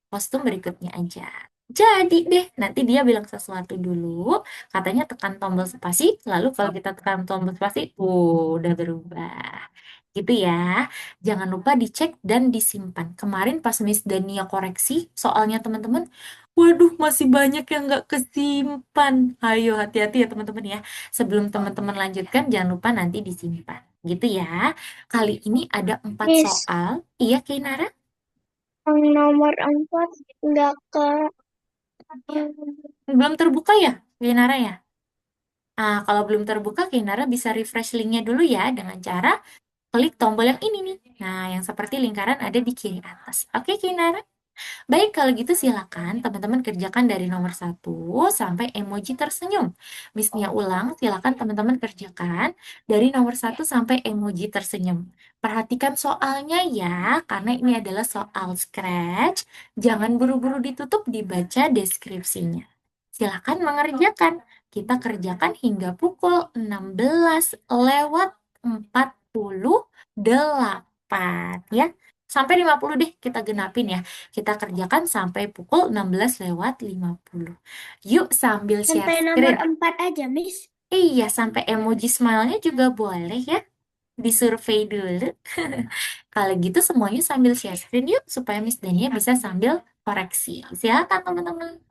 kostum berikutnya aja. Jadi deh, nanti dia bilang sesuatu dulu, katanya tekan tombol spasi, lalu kalau kita tekan tombol spasi, udah berubah. Gitu ya. Jangan lupa dicek dan disimpan. Kemarin pas Miss Dania koreksi soalnya teman-teman, waduh masih banyak yang nggak kesimpan. Ayo hati-hati ya teman-teman ya. Sebelum teman-teman lanjutkan, jangan lupa nanti disimpan. Gitu ya. Kali ini ada 4 Miss, soal. Iya, Kinara? yang nomor 4 nggak ke. Belum terbuka ya, Kinara ya? Kalau belum terbuka, Kinara bisa refresh linknya dulu ya dengan cara klik tombol yang ini nih. Nah, yang seperti lingkaran ada di kiri atas. Oke, Kinara? Baik, kalau gitu silakan teman-teman kerjakan dari nomor 1 sampai emoji tersenyum. Missnya ulang, silakan teman-teman kerjakan dari nomor 1 sampai emoji tersenyum. Perhatikan soalnya ya, karena ini adalah soal scratch. Jangan buru-buru ditutup, dibaca deskripsinya. Silakan mengerjakan. Kita kerjakan hingga pukul 16:48 ya. Sampai 50 deh kita genapin ya. Kita kerjakan sampai pukul 16:50. Yuk sambil share Sampai nomor screen. 4 aja, Miss. Iya, sampai emoji smile-nya juga boleh ya. Disurvei dulu. Kalau gitu semuanya sambil share screen yuk supaya Miss Dania bisa sambil koreksi. Silakan teman-teman.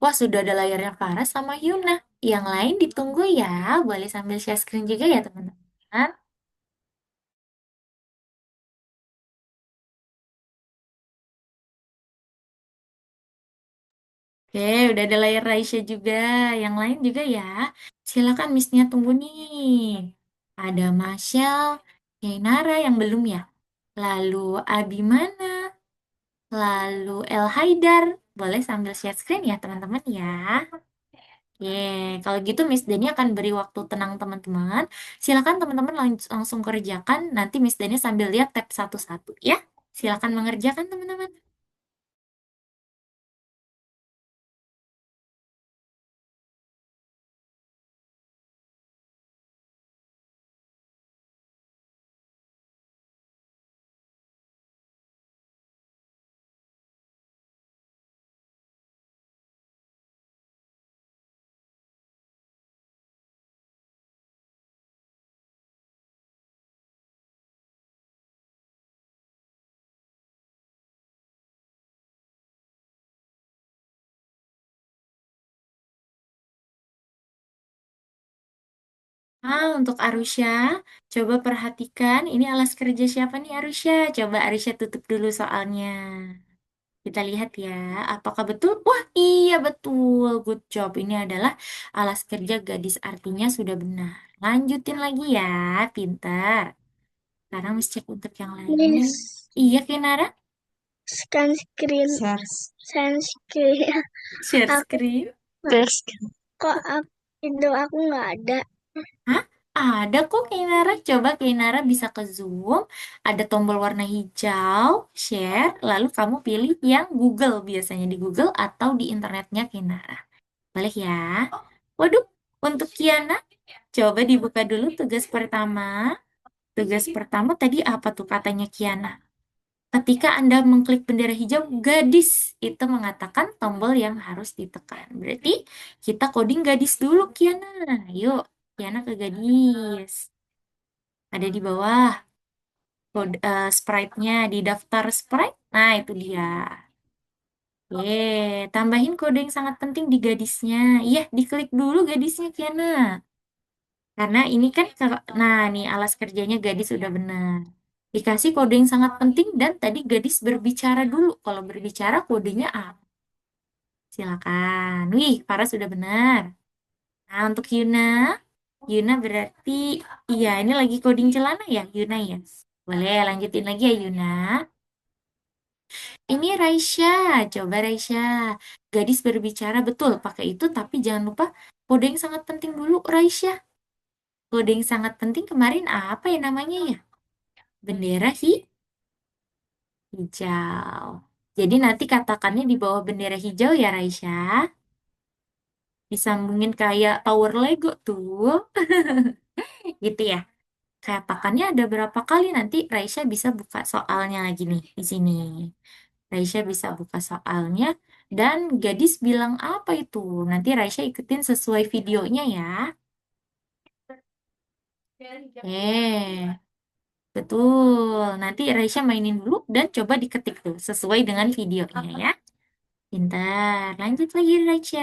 Wah, sudah ada layarnya Farah sama Yuna. Yang lain ditunggu ya. Boleh sambil share screen juga ya, teman-teman. Oke, udah ada layar Raisya juga. Yang lain juga ya. Silakan Miss-nya tunggu nih. Ada Marshall, Yainara yang belum ya. Lalu Abimana, lalu El Haidar. Boleh sambil share screen ya, teman-teman ya. Oke, kalau gitu Miss Dani akan beri waktu tenang teman-teman. Silakan teman-teman langsung kerjakan. Nanti Miss Dani sambil lihat tab satu-satu ya. Silakan mengerjakan teman-teman. Untuk Arusha, coba perhatikan ini alas kerja siapa nih Arusha? Coba Arusha tutup dulu soalnya. Kita lihat ya, apakah betul? Wah, iya betul. Good job. Ini adalah alas kerja gadis artinya sudah benar. Lanjutin lagi ya, pintar. Sekarang mesti cek untuk yang lain. Miss, Iya, Kenara? scan screen, scan screen. Share Aku screen. kok aku nggak ada. Hah? Ada kok Keinara. Coba Keinara bisa ke Zoom. Ada tombol warna hijau, share. Lalu kamu pilih yang Google. Biasanya di Google atau di internetnya Keinara. Boleh ya? Waduh, untuk Kiana. Coba dibuka dulu tugas pertama. Tugas pertama tadi apa tuh katanya Kiana? Ketika Anda mengklik bendera hijau, gadis itu mengatakan tombol yang harus ditekan. Berarti kita coding gadis dulu, Kiana. Yuk, Kiana ke gadis. Ada di bawah kode sprite-nya di daftar sprite. Nah, itu dia. Oke, tambahin kode yang sangat penting di gadisnya. Iya, diklik dulu gadisnya, Kiana. Karena ini kan, nah nih alas kerjanya gadis udah benar. Dikasih kode yang sangat penting dan tadi gadis berbicara dulu. Kalau berbicara kodenya apa? Silakan. Wih, Farah sudah benar. Nah, untuk Yuna, Yuna berarti, iya ini lagi coding celana ya, Yuna ya. Boleh lanjutin lagi ya Yuna. Ini Raisya, coba Raisya. Gadis berbicara betul, pakai itu tapi jangan lupa kode yang sangat penting dulu Raisya. Kode yang sangat penting kemarin apa ya namanya ya? Bendera hijau. Jadi nanti katakannya di bawah bendera hijau ya Raisya. Disambungin kayak tower Lego tuh. Gitu ya. Katakannya ada berapa kali nanti Raisya bisa buka soalnya lagi nih di sini. Raisya bisa buka soalnya dan gadis bilang apa itu? Nanti Raisya ikutin sesuai videonya ya. Betul. Nanti Raisya mainin dulu dan coba diketik tuh sesuai dengan videonya ya. Pintar. Lanjut lagi Raisya.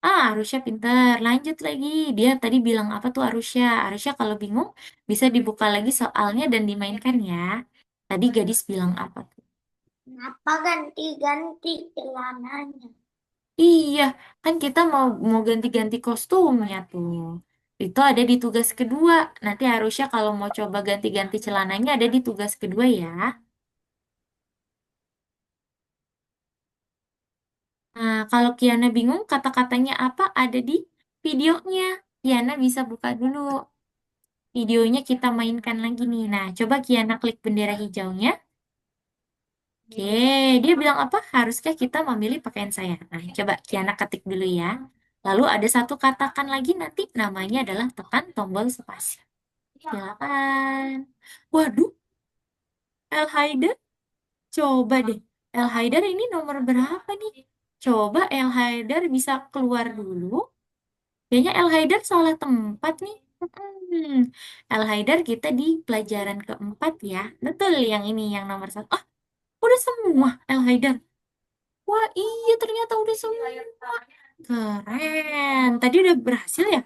Arusha pintar. Lanjut lagi. Dia tadi bilang apa tuh Arusha? Arusha kalau bingung bisa dibuka lagi soalnya dan dimainkan ya. Tadi gadis bilang apa tuh? Kenapa ganti-ganti celananya? Iya, kan kita mau ganti-ganti kostumnya tuh. Itu ada di tugas kedua. Nanti harusnya kalau mau coba ganti-ganti celananya ada di tugas kedua ya. Nah, kalau Kiana bingung kata-katanya apa ada di videonya. Kiana bisa buka dulu. Videonya kita mainkan lagi nih. Nah, coba Kiana klik bendera hijaunya. Oke, dia bilang apa? Haruskah kita memilih pakaian saya? Nah, coba Kiana ketik dulu ya. Lalu ada satu katakan lagi nanti namanya adalah tekan tombol spasi. Silakan. Waduh, El Haidar. Coba deh. El Haidar ini nomor berapa nih? Coba El Haidar bisa keluar dulu. Kayaknya El Haidar salah tempat nih. El Haidar kita di pelajaran keempat ya. Betul yang ini yang nomor satu. Oh, udah semua El Haidar. Wah, iya ternyata udah semua. Keren. Tadi udah berhasil ya?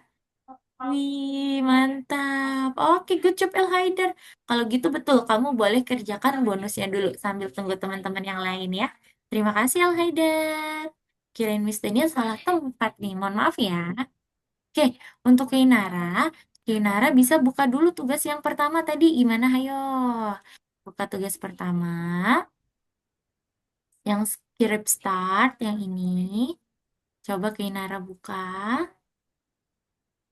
Wih, mantap. Oke, good job El Haidar. Kalau gitu betul, kamu boleh kerjakan bonusnya dulu sambil tunggu teman-teman yang lain ya. Terima kasih El Haidar. Kirain Miss Daniel salah tempat nih. Mohon maaf ya. Oke, untuk Kinara bisa buka dulu tugas yang pertama tadi. Gimana, hayo? Buka tugas pertama, yang script start, yang ini. Coba Kinara buka.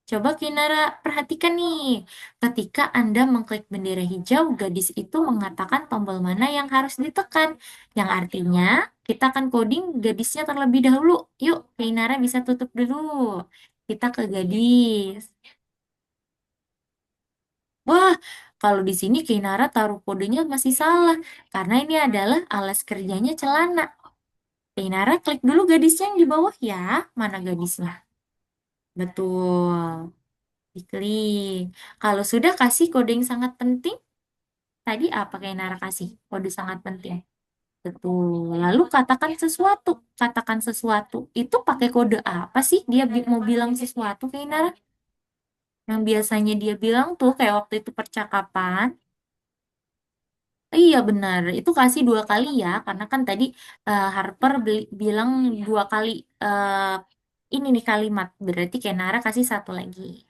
Coba Kinara perhatikan nih. Ketika Anda mengklik bendera hijau, gadis itu mengatakan tombol mana yang harus ditekan. Yang artinya, kita akan coding gadisnya terlebih dahulu. Yuk, Kinara bisa tutup dulu. Kita ke gadis. Wah, kalau di sini Kinara taruh kodenya masih salah. Karena ini adalah alas kerjanya celana. Kinara klik dulu gadisnya yang di bawah ya. Mana gadisnya? Betul. Diklik. Kalau sudah kasih kode yang sangat penting, tadi apa kayak Nara kasih? Kode sangat penting. Betul. Lalu katakan sesuatu. Katakan sesuatu. Itu pakai kode apa sih? Dia mau bilang sesuatu kayak Nara. Yang biasanya dia bilang tuh kayak waktu itu percakapan. Iya benar. Itu kasih dua kali ya. Karena kan tadi Harper bilang dua kali ini nih kalimat. Berarti kayak Nara kasih satu lagi.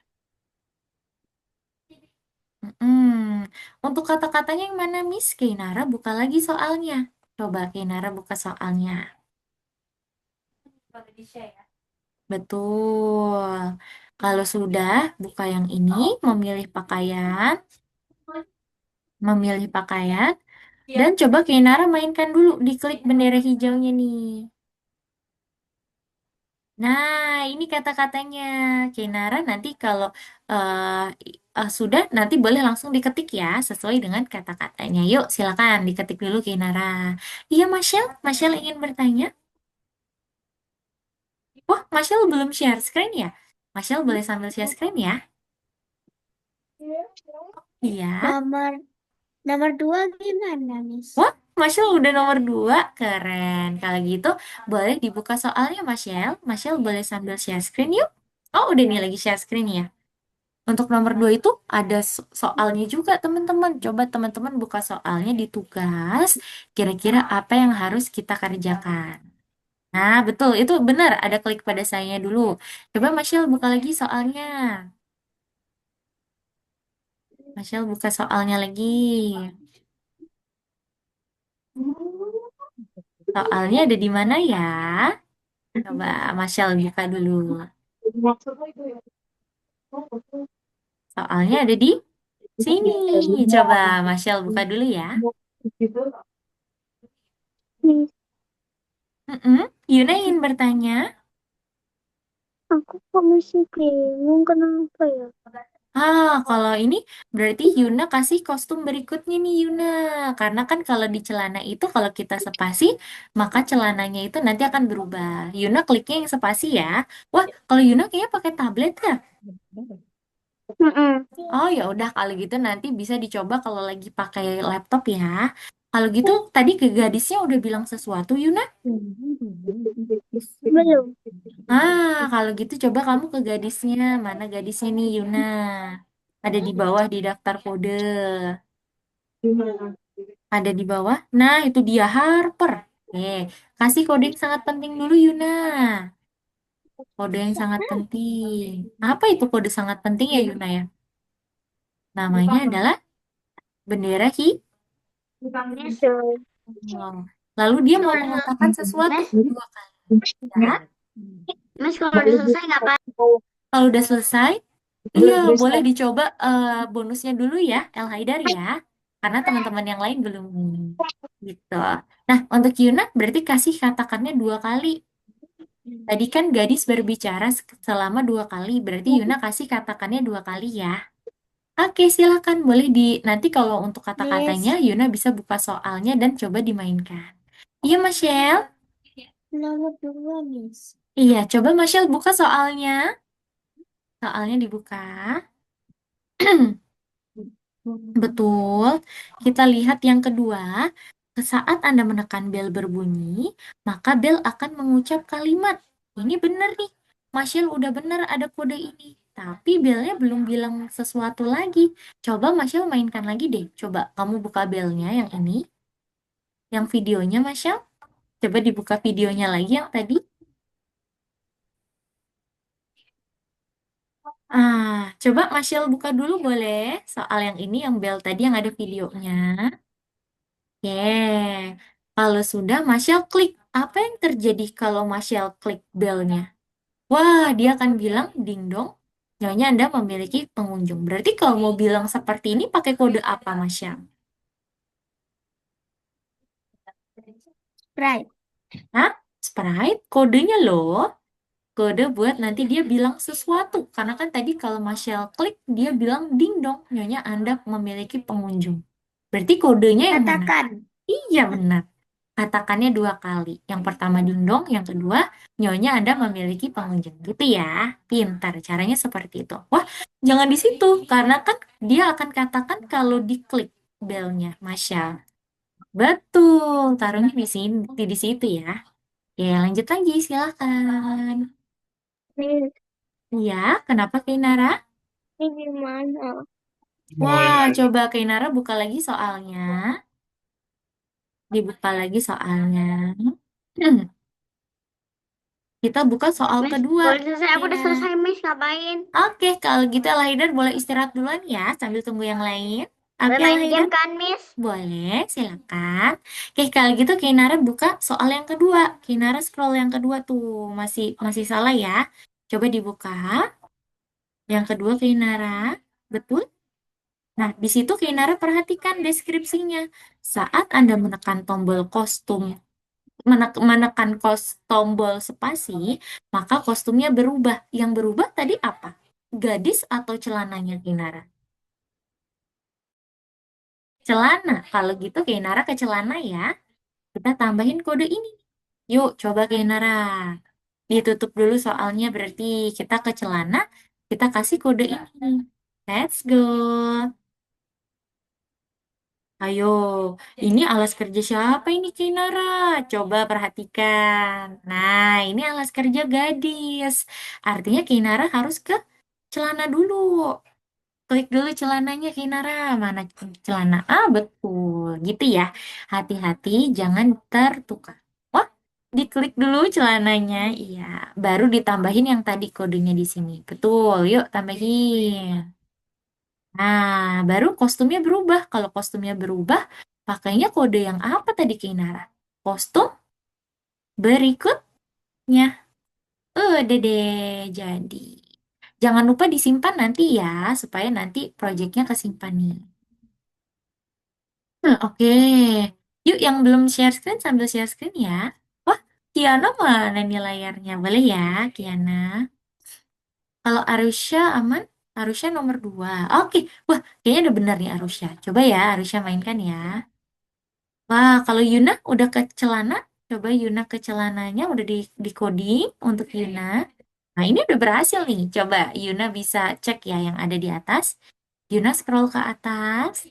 Mm-mm. Untuk kata-katanya yang mana, Miss? Keinara buka lagi soalnya. Coba Keinara buka soalnya. Betul. Kalau sudah, buka yang ini, memilih pakaian, memilih pakaian, dan coba Keinara mainkan dulu, diklik bendera hijaunya nih. Nah, ini kata-katanya. Keinara nanti kalau sudah, nanti boleh langsung diketik ya, sesuai dengan kata-katanya. Yuk, silakan diketik dulu Keinara. Iya, Marshall ingin bertanya. Wah, Marshall belum share screen ya? Marshall boleh sambil share screen ya? Iya. Nomor nomor 2 gimana, Miss? Wah, Marshall udah nomor 2. Keren. Kalau gitu, boleh dibuka soalnya, Marshall. Marshall boleh sambil share screen yuk. Oh, udah nih lagi share screen ya. Untuk nomor 2 itu ada soalnya juga, teman-teman. Coba teman-teman buka soalnya di tugas. Kira-kira apa yang harus kita kerjakan. Nah, betul. Itu benar. Ada klik pada saya dulu. Coba Marshall buka lagi soalnya. Marshall buka soalnya lagi. Soalnya ada di mana ya? Coba Marshall buka dulu. Soalnya ada di sini. Coba Marshall buka dulu ya. Miss, Mm-mm. Yuna ingin bertanya. aku kok masih bingung kenapa ya? Kalau ini berarti Yuna kasih kostum berikutnya nih Yuna. Karena kan kalau di celana itu kalau kita spasi, maka celananya itu nanti akan berubah. Yuna kliknya yang spasi ya. Wah, kalau Yuna kayaknya pakai tablet ya. Mm-mm. Oh ya udah kalau gitu nanti bisa dicoba kalau lagi pakai laptop ya. Kalau gitu tadi ke gadisnya udah bilang sesuatu Yuna? Belum. Kalau gitu coba kamu ke gadisnya. Mana gadisnya nih Yuna? Ada di bawah di daftar kode. Ada di bawah. Nah, itu dia Harper. Oke, kasih kode yang sangat penting dulu Yuna. Kode yang sangat penting. Apa itu kode sangat penting ya Yuna ya? Namanya adalah bendera Miss, hijau. Lalu dia mau mengatakan sesuatu dua kali. Ya. Miss kalau udah selesai ngapain? Kalau udah selesai, iya, boleh dicoba bonusnya dulu ya, El Haidar ya. Karena teman-teman yang lain belum gitu. Nah, untuk Yuna berarti kasih katakannya dua kali. Tadi kan gadis berbicara selama dua kali, berarti Yuna kasih katakannya dua kali ya. Oke, silakan. Boleh nanti kalau untuk kata-katanya, Miss, Yuna bisa buka soalnya dan coba dimainkan. Iya, Michelle. nomor 2, Miss. Iya, coba Michelle buka soalnya. Soalnya dibuka. Betul. Kita lihat yang kedua. Saat Anda menekan bel berbunyi, maka bel akan mengucap kalimat. Ini benar nih, Masyil udah benar ada kode ini. Tapi belnya belum bilang sesuatu lagi. Coba Masyil mainkan lagi deh. Coba kamu buka belnya yang ini. Yang videonya Masyil. Coba dibuka videonya lagi yang tadi. Coba Masyil buka dulu boleh. Soal yang ini, yang bel tadi yang ada videonya. Oke. Kalau sudah, Masyil klik. Apa yang terjadi kalau Masyil klik belnya? Wah, dia akan bilang, ding dong, nyonya Anda memiliki pengunjung. Berarti kalau mau bilang seperti ini, pakai kode apa, Masya? Right. Hah? Sprite? Kodenya loh. Kode buat nanti dia bilang sesuatu. Karena kan tadi kalau Masya klik, dia bilang, ding dong, nyonya Anda memiliki pengunjung. Berarti kodenya yang mana? Katakan. Iya, benar. Katakannya dua kali. Yang pertama dingdong, yang kedua nyonya Anda memiliki pengunjung. Gitu ya. Pintar. Caranya seperti itu. Wah, jangan di situ. Karena kan dia akan katakan kalau diklik belnya, Masya. Betul. Taruhnya di sini, di situ ya. Ya, lanjut lagi. Silakan. Ini, Ya, kenapa Kainara? ini gimana? Wah, coba Kainara buka lagi soalnya. Dibuka lagi soalnya. Kita buka soal Miss, kedua. boleh selesai? Aku udah Kainara. selesai, Miss. Ngapain? Oke, kalau gitu Lahidan boleh istirahat duluan ya sambil tunggu yang lain. Boleh Oke, main Lahidan? game kan, Miss? Boleh, silakan. Oke, kalau gitu Kinara buka soal yang kedua. Kinara scroll yang kedua tuh. Masih masih salah ya. Coba dibuka. Yang kedua Kinara. Betul? Nah, di situ Kinara perhatikan deskripsinya. Saat Anda menekan tombol kostum, menekan tombol spasi, maka kostumnya berubah. Yang berubah tadi apa? Gadis atau celananya Kinara? Celana. Kalau gitu Kainara ke celana ya. Kita tambahin kode ini. Yuk, coba Kainara. Ditutup dulu soalnya berarti kita ke celana, kita kasih kode ini. Let's go. Ayo, ini alas kerja siapa ini Kainara? Coba perhatikan. Nah, ini alas kerja gadis. Artinya Kainara harus ke celana dulu. Klik dulu celananya Kinara. Mana celana? Betul. Gitu ya. Hati-hati, jangan tertukar. Wah, diklik dulu celananya. Iya. Baru ditambahin yang tadi kodenya di sini. Betul. Yuk, tambahin. Nah, baru kostumnya berubah. Kalau kostumnya berubah, pakainya kode yang apa tadi Kinara? Kostum berikutnya. Udah deh, jadi. Jangan lupa disimpan nanti ya, supaya nanti proyeknya kesimpan nih. Oke. Yuk, yang belum share screen sambil share screen ya. Wah, Kiana mana nih layarnya? Boleh ya, Kiana. Kalau Arusha aman? Arusha nomor 2. Oke. Wah, kayaknya udah benar nih Arusha. Coba ya, Arusha mainkan ya. Wah, kalau Yuna udah ke celana. Coba Yuna ke celananya udah di coding untuk Yuna. Nah, ini udah berhasil nih. Coba Yuna bisa cek ya yang ada di atas. Yuna scroll ke atas.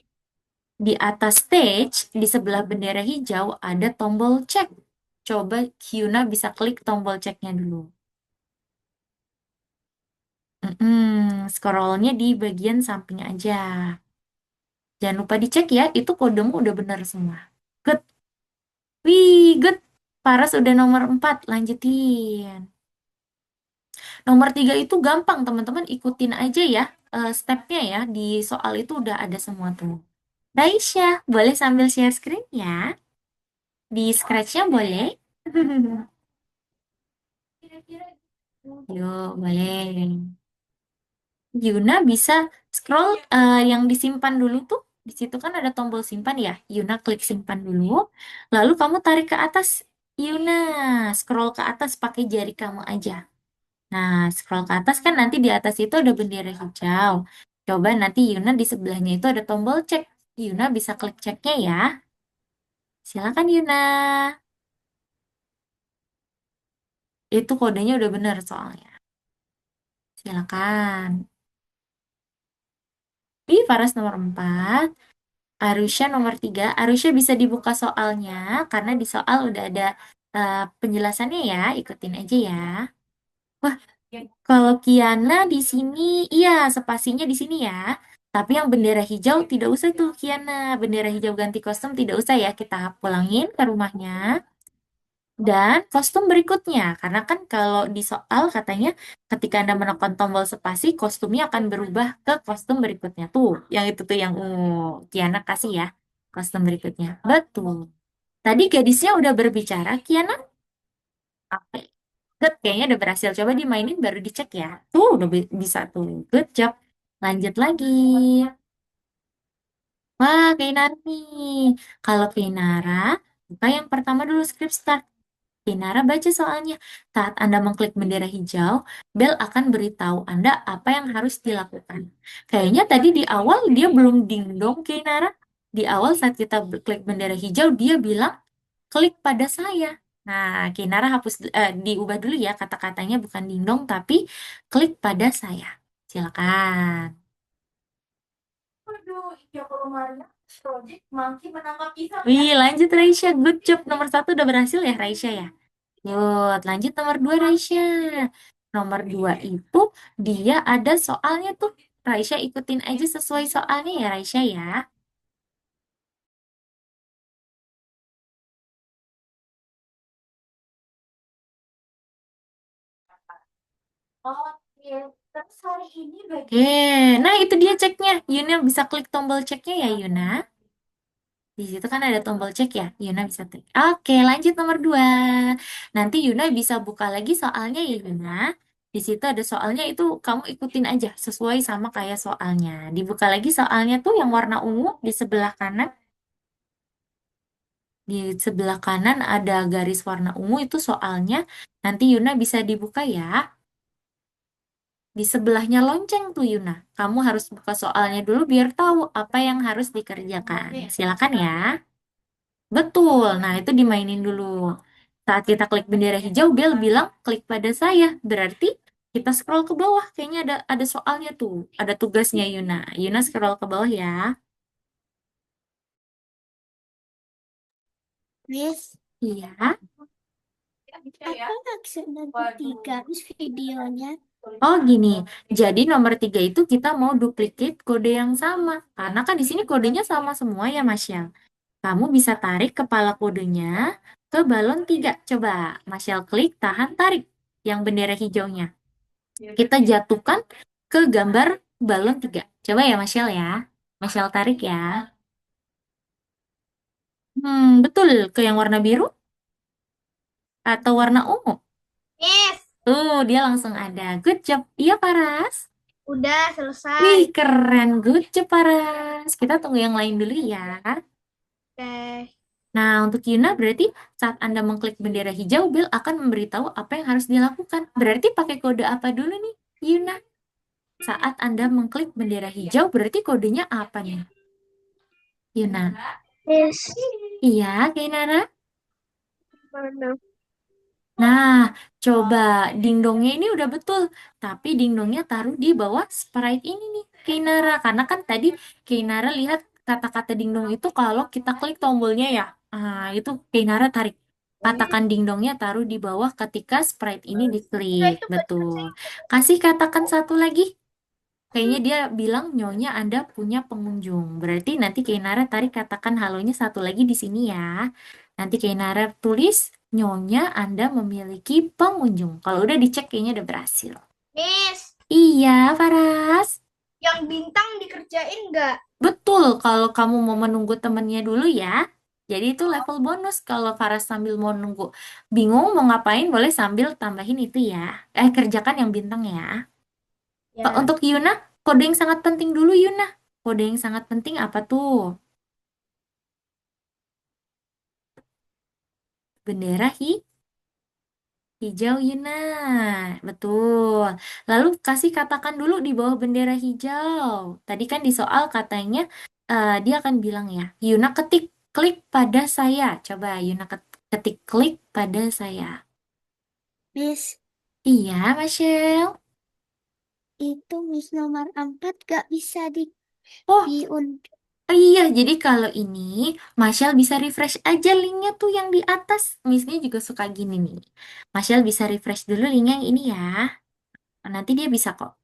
Di atas stage, di sebelah bendera hijau, ada tombol cek. Coba Hyuna bisa klik tombol ceknya dulu. Scrollnya di bagian samping aja. Jangan lupa dicek ya, itu kodemu udah benar semua. Good. Wih, good. Paras udah nomor 4, lanjutin. Nomor 3 itu gampang, teman-teman ikutin aja ya stepnya ya. Di soal itu udah ada semua tuh. Daisha, boleh sambil share screen ya? Di scratch-nya boleh? Yuk, boleh. Yuna bisa scroll yang disimpan dulu tuh. Di situ kan ada tombol simpan ya. Yuna klik simpan dulu. Lalu kamu tarik ke atas. Yuna, scroll ke atas pakai jari kamu aja. Nah, scroll ke atas kan nanti di atas itu ada bendera hijau. Coba nanti Yuna di sebelahnya itu ada tombol cek. Yuna bisa klik ceknya ya. Silakan Yuna. Itu kodenya udah bener soalnya. Silakan. Di Faras nomor 4. Arusha nomor 3. Arusha bisa dibuka soalnya, karena di soal udah ada penjelasannya ya. Ikutin aja ya. Wah, kalau Kiana di sini, iya spasinya di sini ya. Tapi yang bendera hijau tidak usah tuh Kiana. Bendera hijau ganti kostum tidak usah ya. Kita pulangin ke rumahnya. Dan kostum berikutnya, karena kan kalau di soal katanya ketika Anda menekan tombol spasi, kostumnya akan berubah ke kostum berikutnya. Tuh, yang itu tuh yang Kiana kasih ya, kostum berikutnya. Betul. Tadi gadisnya udah berbicara, Kiana? Oke. Good, kayaknya udah berhasil. Coba dimainin baru dicek ya. Tuh, udah bisa tuh. Good job. Lanjut lagi. Wah, Keinara nih. Kalau Keinara, buka yang pertama dulu script start. Dinara baca soalnya. Saat Anda mengklik bendera hijau, Bel akan beritahu Anda apa yang harus dilakukan. Kayaknya tadi di awal dia belum dingdong, Kinara. Di awal saat kita klik bendera hijau, dia bilang, klik pada saya. Nah, Kinara diubah dulu ya kata-katanya bukan dingdong, tapi klik pada saya. Silakan. Waduh, iya kalau Maria, Project Monkey menangkap pisang ya. Wih, lanjut Raisya. Good job. Nomor 1 udah berhasil ya, Raisya ya? Good, lanjut nomor 2 Raisya. Nomor 2 itu dia ada soalnya tuh. Raisya ikutin aja sesuai soalnya ya Raisya ya. Oke, terus hari ini Oke, nah itu dia ceknya. Yuna bisa klik tombol ceknya ya Yuna. Di situ kan ada tombol cek ya. Yuna bisa klik. Oke, lanjut nomor 2. Nanti Yuna bisa buka lagi soalnya ya Yuna. Di situ ada soalnya itu kamu ikutin aja sesuai sama kayak soalnya. Dibuka lagi soalnya tuh yang warna ungu di sebelah kanan. Di sebelah kanan ada garis warna ungu itu soalnya. Nanti Yuna bisa dibuka ya. Di sebelahnya lonceng tuh Yuna. Kamu harus buka soalnya dulu biar tahu apa yang harus dikerjakan. Silakan ya. Betul. Nah, itu dimainin dulu. Saat kita klik bendera hijau, Bel bilang klik pada saya. Berarti kita scroll ke bawah. Kayaknya ada soalnya tuh. Ada tugasnya Yuna. Yuna scroll ke bawah ya. Miss, Iya. apa maksud nomor 3? Miss videonya. Oh gini, jadi nomor 3 itu kita mau duplicate kode yang sama. Karena kan di sini kodenya sama semua ya, Masyal. Kamu bisa tarik kepala kodenya ke balon 3. Coba, Masyal klik, tahan, tarik. Yang bendera hijaunya. Kita jatuhkan ke gambar balon 3. Coba ya, Masyal ya. Masyal tarik ya. Betul. Ke yang warna biru atau warna ungu? Miss, Tuh, dia langsung ada. Good job. Iya, Paras. udah selesai. Wih, keren. Good job, Paras. Kita tunggu yang lain dulu ya. Oke. Nah, untuk Yuna berarti saat Anda mengklik bendera hijau, Bel akan memberitahu apa yang harus dilakukan. Berarti pakai kode apa dulu nih, Yuna? Saat Anda mengklik bendera hijau, berarti kodenya apa nih, Yuna? Miss, Iya, Kainara? mana? Nah, coba dingdongnya ini udah betul. Tapi dingdongnya taruh di bawah sprite ini nih, Kainara. Karena kan tadi Kainara lihat kata-kata dingdong itu kalau kita klik tombolnya ya. Itu Kainara tarik. Katakan dingdongnya taruh di bawah ketika sprite ini diklik. Betul. Kasih katakan satu lagi. Kayaknya dia bilang nyonya Anda punya pengunjung. Berarti nanti Kainara tarik katakan halonya satu lagi di sini ya. Nanti Kainara tulis nyonya Anda memiliki pengunjung. Kalau udah dicek kayaknya udah berhasil. Miss, Iya, Faras. yang bintang dikerjain nggak? Betul, kalau kamu mau menunggu temennya dulu ya. Jadi itu level bonus kalau Faras sambil mau nunggu. Bingung mau ngapain, boleh sambil tambahin itu ya. Kerjakan yang bintang ya. Ya. Untuk Yuna, kode yang sangat penting dulu Yuna. Kode yang sangat penting apa tuh? Bendera hijau Yuna. Betul. Lalu kasih katakan dulu di bawah bendera hijau. Tadi kan di soal katanya dia akan bilang ya, Yuna ketik klik pada saya. Coba Yuna ketik klik pada saya. Miss, Iya, Michelle. itu Miss nomor 4 gak bisa Oh, diunduh. Oh iya, jadi kalau ini, Marshall bisa refresh aja linknya tuh yang di atas. Misalnya juga suka gini nih. Marshall bisa refresh dulu link yang ini ya. Nanti dia bisa kok.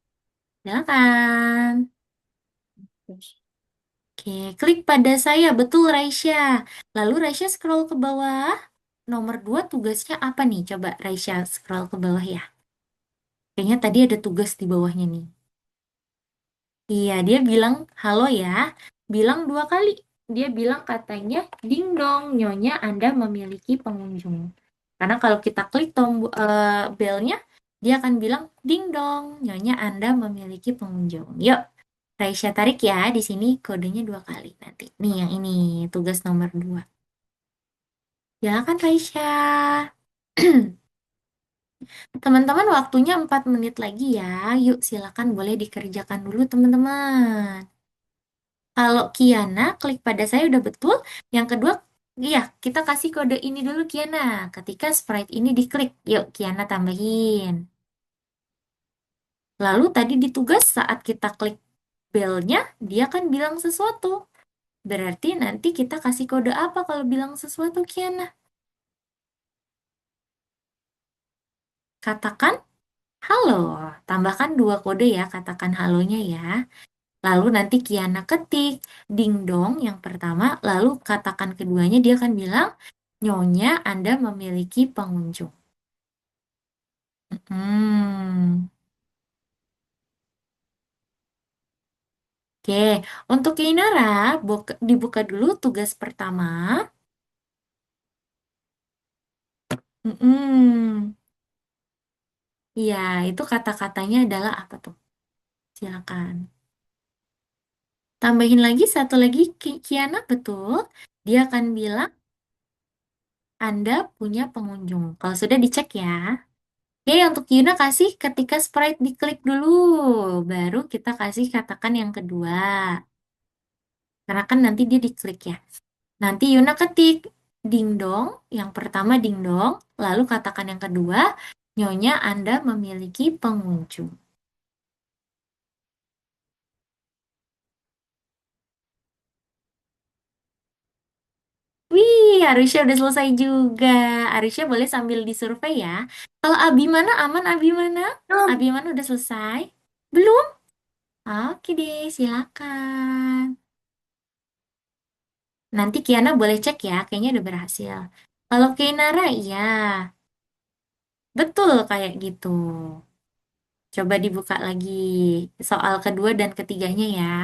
Silakan. Oke, klik pada saya. Betul, Raisya. Lalu Raisya scroll ke bawah. Nomor 2 tugasnya apa nih? Coba Raisya scroll ke bawah ya. Kayaknya tadi ada tugas di bawahnya nih. Iya, dia bilang halo ya. Bilang 2 kali. Dia bilang katanya, ding dong, nyonya Anda memiliki pengunjung. Karena kalau kita klik tombol belnya, dia akan bilang, ding dong, nyonya Anda memiliki pengunjung. Yuk, Raisya tarik ya. Di sini kodenya 2 kali nanti. Nih yang ini, tugas nomor 2. Silakan Raisya. Teman-teman waktunya 4 menit lagi ya. Yuk silakan boleh dikerjakan dulu teman-teman. Kalau Kiana klik pada saya udah betul. Yang kedua, iya kita kasih kode ini dulu Kiana. Ketika sprite ini diklik, yuk Kiana tambahin. Lalu tadi di tugas saat kita klik bell-nya, dia kan bilang sesuatu. Berarti nanti kita kasih kode apa kalau bilang sesuatu Kiana? Katakan halo. Tambahkan 2 kode ya, katakan halonya ya. Lalu nanti Kiana ketik ding dong yang pertama, lalu katakan keduanya dia akan bilang, Nyonya Anda memiliki pengunjung. Hmm. Oke, untuk Kinara, dibuka dulu tugas pertama. Hmm. Iya, itu kata-katanya adalah apa tuh? Silakan. Tambahin lagi satu lagi, Kiana, betul. Dia akan bilang, Anda punya pengunjung. Kalau sudah dicek ya. Oke, untuk Yuna kasih ketika sprite diklik dulu. Baru kita kasih katakan yang kedua. Karena kan nanti dia diklik ya. Nanti Yuna ketik ding dong. Yang pertama ding dong. Lalu katakan yang kedua. Nyonya Anda memiliki pengunjung. Wih, Arusha udah selesai juga. Arusha boleh sambil disurvei ya. Kalau Abimana aman Abimana? Belum. Abimana udah selesai? Belum? Oke deh, silakan. Nanti Kiana boleh cek ya, kayaknya udah berhasil. Kalau Kianara, iya, betul kayak gitu. Coba dibuka lagi soal kedua dan ketiganya ya.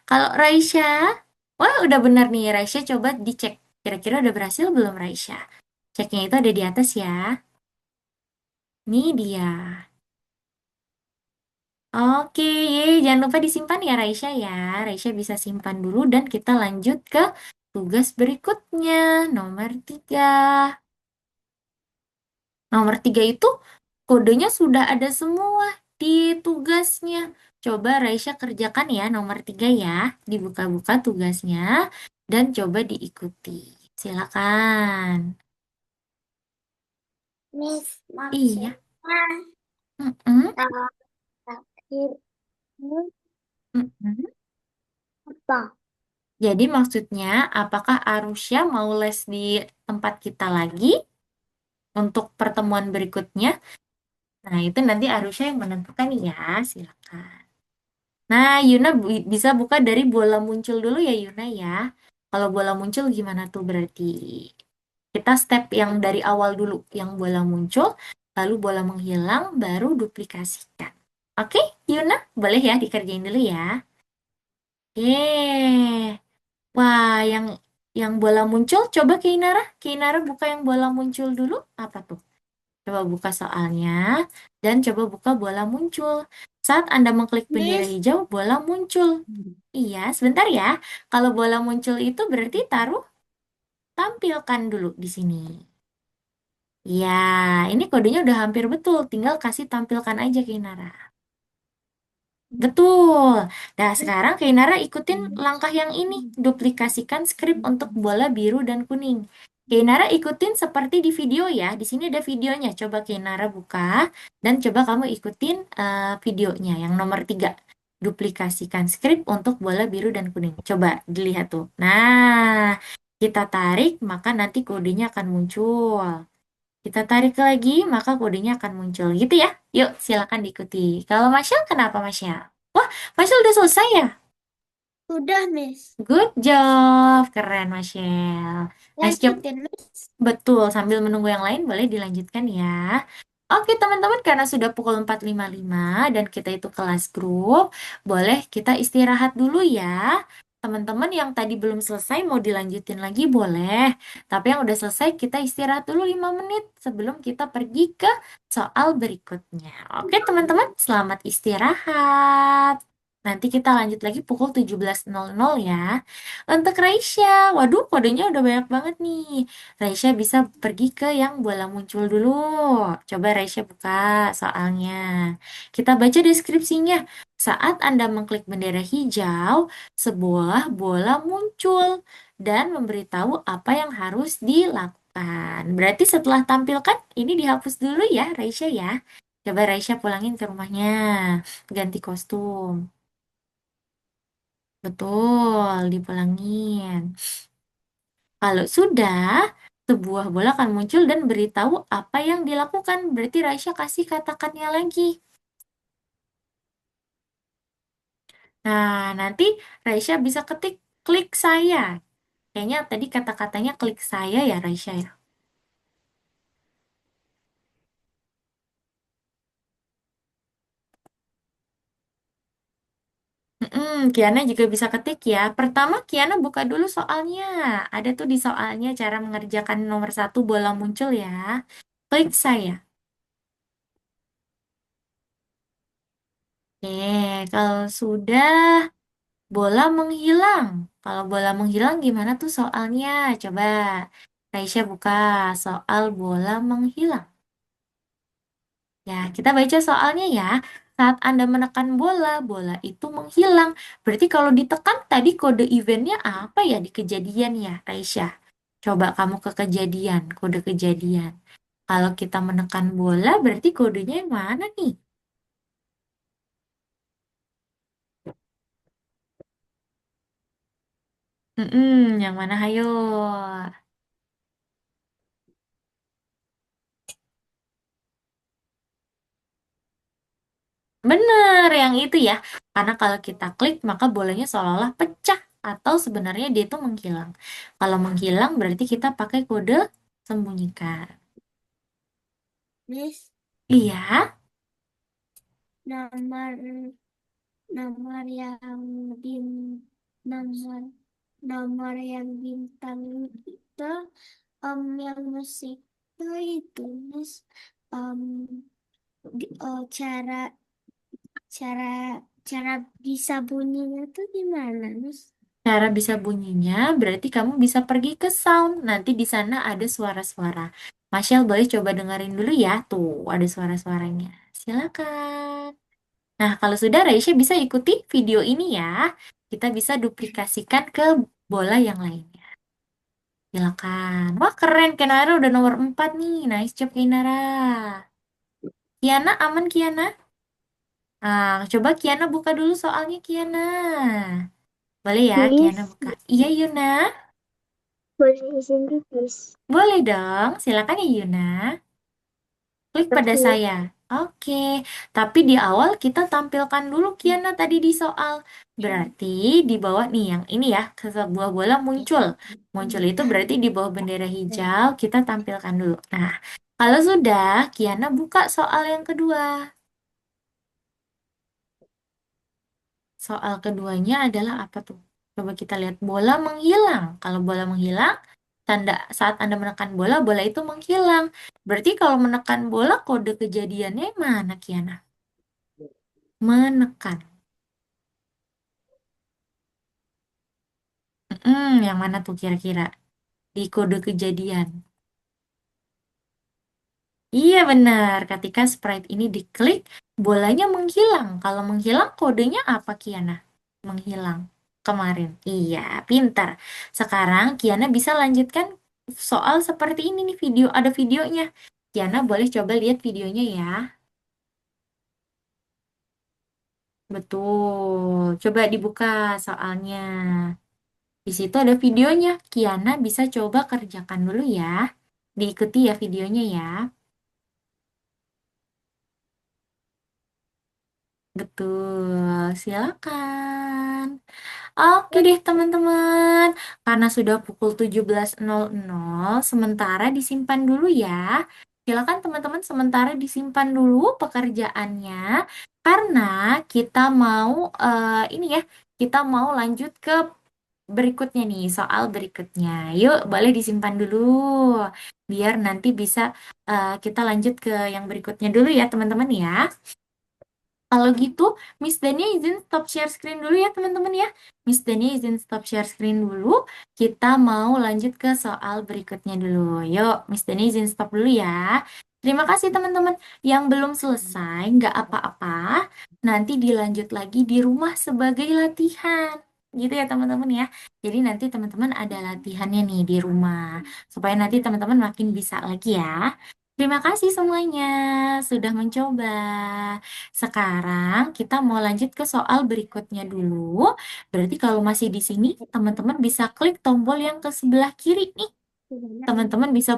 Kalau Raisya, wah udah benar nih Raisya, coba dicek. Kira-kira udah berhasil belum Raisya? Ceknya itu ada di atas ya. Nih dia. Oke, jangan lupa disimpan ya Raisya ya. Raisya bisa simpan dulu dan kita lanjut ke tugas berikutnya, nomor 3. Nomor 3 itu kodenya sudah ada semua di tugasnya. Coba Raisya kerjakan ya nomor 3 ya. Dibuka-buka tugasnya dan coba diikuti. Silakan. Miss, Iya. maksudnya Mm-mm, terakhir ini mm-mm. apa? Jadi maksudnya apakah Arusya mau les di tempat kita lagi untuk pertemuan berikutnya? Nah, itu nanti Arusya yang menentukan ya. Silakan. Nah, Yuna bisa buka dari bola muncul dulu ya Yuna ya. Kalau bola muncul gimana tuh berarti? Kita step yang dari awal dulu, yang bola muncul, lalu bola menghilang, baru duplikasikan. Oke, Yuna, boleh ya dikerjain dulu ya. Yeay. Wah, yang bola muncul, coba Keinara. Keinara buka yang bola muncul dulu. Apa tuh? Coba buka soalnya dan coba buka bola muncul. Saat Anda mengklik bendera Miss, hijau, bola muncul. Iya, sebentar ya. Kalau bola muncul itu berarti taruh tampilkan dulu di sini. Ya, ini kodenya udah hampir betul. Tinggal kasih tampilkan aja ke Inara. Betul. Nah, sekarang Keinara ikutin langkah yang ini. Duplikasikan skrip untuk bola biru dan kuning. Keinara ikutin seperti di video ya. Di sini ada videonya. Coba Keinara buka dan coba kamu ikutin videonya yang nomor 3. duplikasikan skrip untuk bola biru dan kuning. Coba dilihat tuh. Nah, kita tarik, maka nanti kodenya akan muncul. Kita tarik lagi, maka kodenya akan muncul. Gitu ya. Yuk, silakan diikuti. Kalau Masya, kenapa Masya? Wah, Masya udah selesai ya? Udah, Miss. Good job. Keren, Michelle. Nice job. Lanjutin, Miss. Betul, sambil menunggu yang lain boleh dilanjutkan ya. Oke teman-teman, karena sudah pukul 4.55 dan kita itu kelas grup, boleh kita istirahat dulu ya. Teman-teman yang tadi belum selesai mau dilanjutin lagi boleh. Tapi yang udah selesai kita istirahat dulu 5 menit sebelum kita pergi ke soal berikutnya. Oke teman-teman, selamat istirahat. Nanti kita lanjut lagi pukul 17.00 ya. Untuk Raisya, waduh kodenya udah banyak banget nih. Raisya bisa pergi ke yang bola muncul dulu. Coba Raisya buka soalnya. Kita baca deskripsinya. Saat Anda mengklik bendera hijau, sebuah bola muncul dan memberitahu apa yang harus dilakukan. Berarti setelah tampilkan, ini dihapus dulu ya Raisya ya. Coba Raisya pulangin ke rumahnya. Ganti kostum. Betul, dipulangin. Kalau sudah, sebuah bola akan muncul dan beritahu apa yang dilakukan. Berarti Raisya kasih katakannya lagi. Nah, nanti Raisya bisa ketik klik saya. Kayaknya tadi kata-katanya klik saya ya Raisya ya. Kiana juga bisa ketik ya. Pertama, Kiana buka dulu soalnya. Ada tuh di soalnya cara mengerjakan nomor 1 bola muncul ya. Klik saya. Oke, kalau sudah bola menghilang. Kalau bola menghilang gimana tuh soalnya? Coba Raisya buka soal bola menghilang. Ya, kita baca soalnya ya. Saat Anda menekan bola, bola itu menghilang. Berarti kalau ditekan tadi kode eventnya apa ya di kejadian ya, Raisya? Coba kamu ke kejadian, kode kejadian. Kalau kita menekan bola, berarti kodenya yang mana nih? Yang mana? Hayo. Bener, yang itu ya. Karena kalau kita klik, maka bolanya seolah-olah pecah. Atau sebenarnya dia itu menghilang. Kalau menghilang, berarti kita pakai kode sembunyikan. Miss, Iya, nomor nomor yang bin nomor nomor yang bintang itu yang musik itu Miss, em, cara cara cara bisa bunyinya tuh gimana, Miss? cara bisa bunyinya berarti kamu bisa pergi ke sound. Nanti di sana ada suara-suara. Marshall boleh coba dengerin dulu ya. Tuh, ada suara-suaranya. Silakan. Nah, kalau sudah, Raisya bisa ikuti video ini ya. Kita bisa duplikasikan ke bola yang lainnya. Silakan. Wah, keren. Kianara udah nomor 4 nih. Nice job, Kianara. Kiana, aman Kiana? Coba Kiana buka dulu soalnya Kiana. Boleh ya, Kiana Miss, buka. Iya, Yuna. boleh izin dulu, Miss. Boleh dong. Silakan ya, Yuna. Klik pada Oke. saya. Oke. Tapi di awal kita tampilkan dulu Kiana tadi di soal. Berarti di bawah nih yang ini ya, sebuah bola muncul. Muncul itu berarti di bawah bendera hijau kita tampilkan dulu. Nah, kalau sudah, Kiana buka soal yang kedua. Soal keduanya adalah apa tuh? Coba kita lihat bola menghilang. Kalau bola menghilang, tanda saat Anda menekan bola, bola itu menghilang. Berarti kalau menekan bola, kode kejadiannya mana, Kiana? Menekan. Yang mana tuh kira-kira? Di kode kejadian. Iya benar, ketika sprite ini diklik, bolanya menghilang. Kalau menghilang, kodenya apa, Kiana? Menghilang. Kemarin. Iya, pintar. Sekarang Kiana bisa lanjutkan soal seperti ini nih video, ada videonya. Kiana boleh coba lihat videonya ya. Betul. Coba dibuka soalnya. Di situ ada videonya. Kiana bisa coba kerjakan dulu ya. Diikuti ya videonya ya. Betul. Silakan. Oke deh teman-teman. Karena sudah pukul 17.00, sementara disimpan dulu ya. Silakan teman-teman sementara disimpan dulu pekerjaannya. Karena kita mau ini ya, kita mau lanjut ke berikutnya nih, soal berikutnya. Yuk, boleh disimpan dulu. Biar nanti bisa kita lanjut ke yang berikutnya dulu ya teman-teman ya. Kalau gitu, Miss Dania izin stop share screen dulu ya teman-teman ya. Miss Dania izin stop share screen dulu. Kita mau lanjut ke soal berikutnya dulu. Yuk, Miss Dania izin stop dulu ya. Terima kasih teman-teman. Yang belum selesai, nggak apa-apa. Nanti dilanjut lagi di rumah sebagai latihan. Gitu ya teman-teman ya. Jadi nanti teman-teman ada latihannya nih di rumah. Supaya nanti teman-teman makin bisa lagi ya. Terima kasih semuanya sudah mencoba. Sekarang kita mau lanjut ke soal berikutnya dulu. Berarti kalau masih di sini, teman-teman bisa klik tombol yang ke sebelah kiri nih. Teman-teman bisa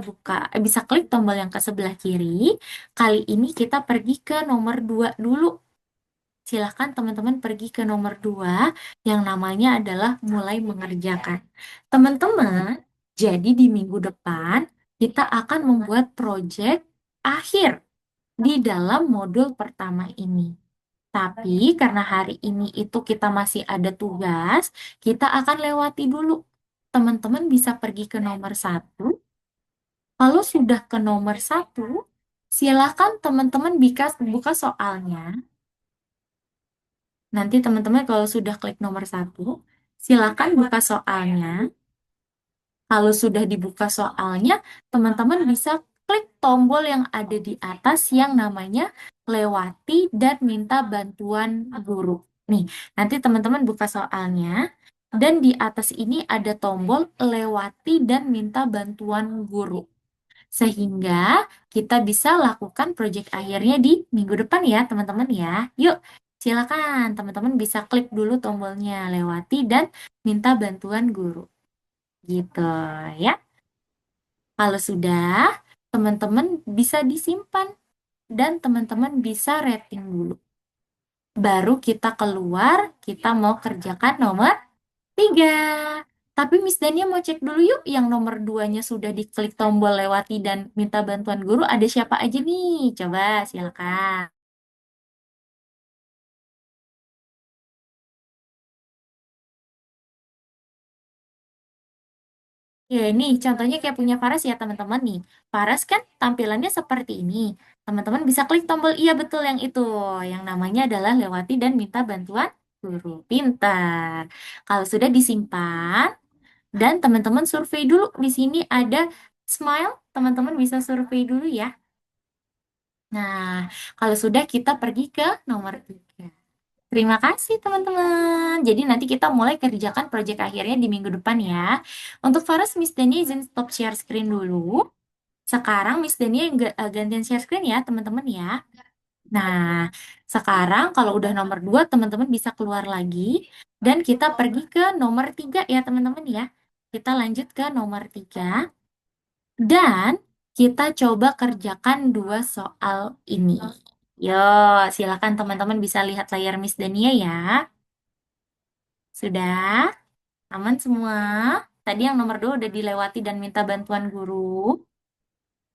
bisa klik tombol yang ke sebelah kiri. Kali ini kita pergi ke nomor 2 dulu. Silahkan teman-teman pergi ke nomor 2 yang namanya adalah mulai mengerjakan. Teman-teman, jadi di minggu depan kita akan membuat proyek akhir di dalam modul pertama ini. Tapi karena hari ini itu kita masih ada tugas, kita akan lewati dulu. Teman-teman bisa pergi ke nomor 1. Kalau sudah ke nomor 1, silakan teman-teman buka soalnya. Nanti teman-teman kalau sudah klik nomor 1, silakan buka soalnya. Kalau sudah dibuka soalnya, teman-teman bisa klik tombol yang ada di atas yang namanya lewati dan minta bantuan guru. Nih, nanti teman-teman buka soalnya, dan di atas ini ada tombol lewati dan minta bantuan guru. Sehingga kita bisa lakukan proyek akhirnya di minggu depan ya, teman-teman ya. Yuk, silakan teman-teman bisa klik dulu tombolnya lewati dan minta bantuan guru. Gitu ya. Kalau sudah, teman-teman bisa disimpan dan teman-teman bisa rating dulu. Baru kita keluar, kita mau kerjakan nomor 3. Tapi Miss Dania mau cek dulu yuk, yang nomor 2-nya sudah diklik tombol lewati dan minta bantuan guru, ada siapa aja nih? Coba silakan. Ya, ini contohnya kayak punya Faras ya teman-teman nih. Faras kan tampilannya seperti ini. Teman-teman bisa klik tombol iya betul yang itu. Yang namanya adalah lewati dan minta bantuan guru. Pintar. Kalau sudah disimpan dan teman-teman survei dulu. Di sini ada smile. Teman-teman bisa survei dulu ya. Nah, kalau sudah kita pergi ke nomor 3. Terima kasih teman-teman. Jadi nanti kita mulai kerjakan proyek akhirnya di minggu depan ya. Untuk Faras, Miss Dani izin stop share screen dulu. Sekarang Miss Dani gantian share screen ya teman-teman ya. Nah, sekarang kalau udah nomor 2 teman-teman bisa keluar lagi. Dan kita pergi ke nomor 3 ya teman-teman ya. Kita lanjut ke nomor 3. Dan kita coba kerjakan 2 soal ini. Yo, silakan teman-teman bisa lihat layar Miss Dania ya. Sudah? Aman semua? Tadi yang nomor 2 udah dilewati dan minta bantuan guru.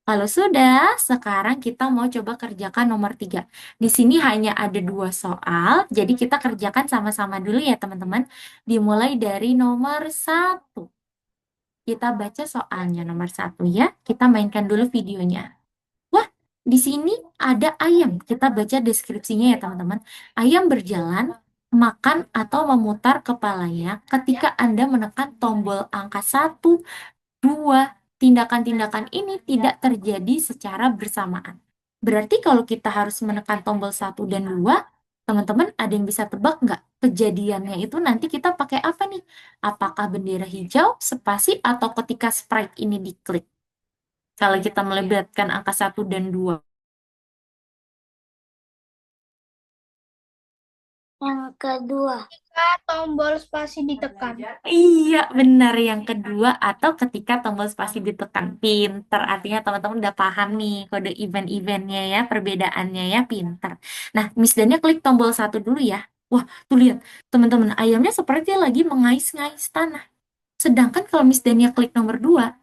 Kalau sudah, sekarang kita mau coba kerjakan nomor 3. Di sini hanya ada 2 soal, jadi kita kerjakan sama-sama dulu ya teman-teman. Dimulai dari nomor 1. Kita baca soalnya nomor 1 ya. Kita mainkan dulu videonya. Wah, di sini ada ayam. Kita baca deskripsinya ya teman-teman. Ayam berjalan, makan atau memutar kepalanya ketika Anda menekan tombol angka 1, 2. Tindakan-tindakan ini tidak terjadi secara bersamaan. Berarti kalau kita harus menekan tombol 1 dan 2, teman-teman ada yang bisa tebak nggak? Kejadiannya itu nanti kita pakai apa nih? Apakah bendera hijau, spasi, atau ketika sprite ini diklik? Kalau kita melibatkan angka 1 dan 2. Yang kedua. Ketika tombol spasi ditekan. Iya, benar yang kedua atau ketika tombol spasi ditekan. Pinter, artinya teman-teman udah paham nih kode event-eventnya ya, perbedaannya ya, pinter. Nah, Miss Dania klik tombol satu dulu ya. Wah, tuh lihat, teman-teman, ayamnya seperti lagi mengais-ngais tanah. Sedangkan kalau Miss Dania klik nomor 2,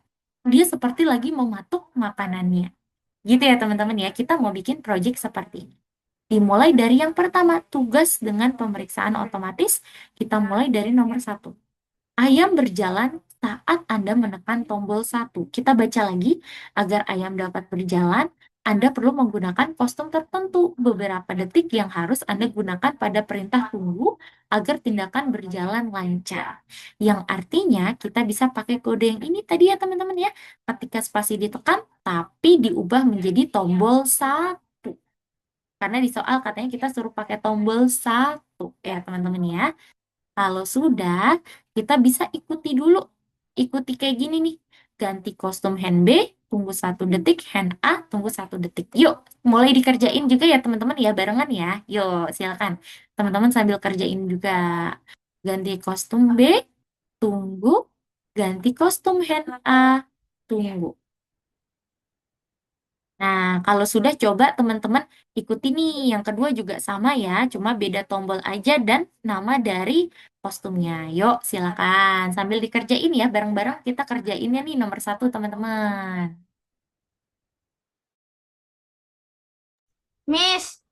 dia seperti lagi mematuk makanannya. Gitu ya teman-teman ya, kita mau bikin project seperti ini. Dimulai dari yang pertama, tugas dengan pemeriksaan otomatis, kita mulai dari nomor 1. Ayam berjalan saat Anda menekan tombol 1. Kita baca lagi, agar ayam dapat berjalan, Anda perlu menggunakan kostum tertentu. Beberapa detik yang harus Anda gunakan pada perintah tunggu agar tindakan berjalan lancar. Yang artinya kita bisa pakai kode yang ini tadi ya teman-teman ya. Ketika spasi ditekan, tapi diubah menjadi tombol 1. Karena di soal katanya kita suruh pakai tombol 1 ya teman-teman ya. Kalau sudah, kita bisa ikuti dulu. Ikuti kayak gini nih. Ganti kostum hand B, tunggu 1 detik, hand A, tunggu 1 detik. Yuk, mulai dikerjain juga ya teman-teman ya, barengan ya. Yuk, silakan. Teman-teman sambil kerjain juga. Ganti kostum B, tunggu. Ganti kostum hand A, tunggu. Nah, kalau sudah coba teman-teman ikuti nih. Yang kedua juga sama ya, cuma beda tombol aja dan nama dari kostumnya. Yuk, silakan. Sambil dikerjain ya, bareng-bareng kita kerjainnya nih nomor 1 teman-teman. Miss,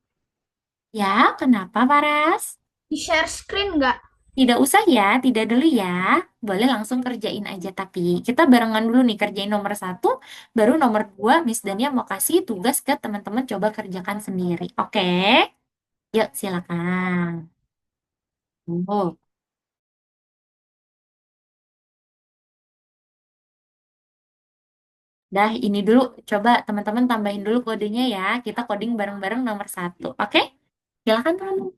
Ya, kenapa Paras? di share screen nggak? Tidak usah ya, tidak dulu ya. Boleh langsung kerjain aja, tapi kita barengan dulu nih kerjain nomor 1, baru nomor 2 Miss Dania mau kasih tugas ke teman-teman coba kerjakan sendiri. Oke? Yuk, silakan. Oh. Dah, ini dulu. Coba teman-teman tambahin dulu kodenya ya. Kita coding bareng-bareng nomor 1. Oke? Silakan teman-teman.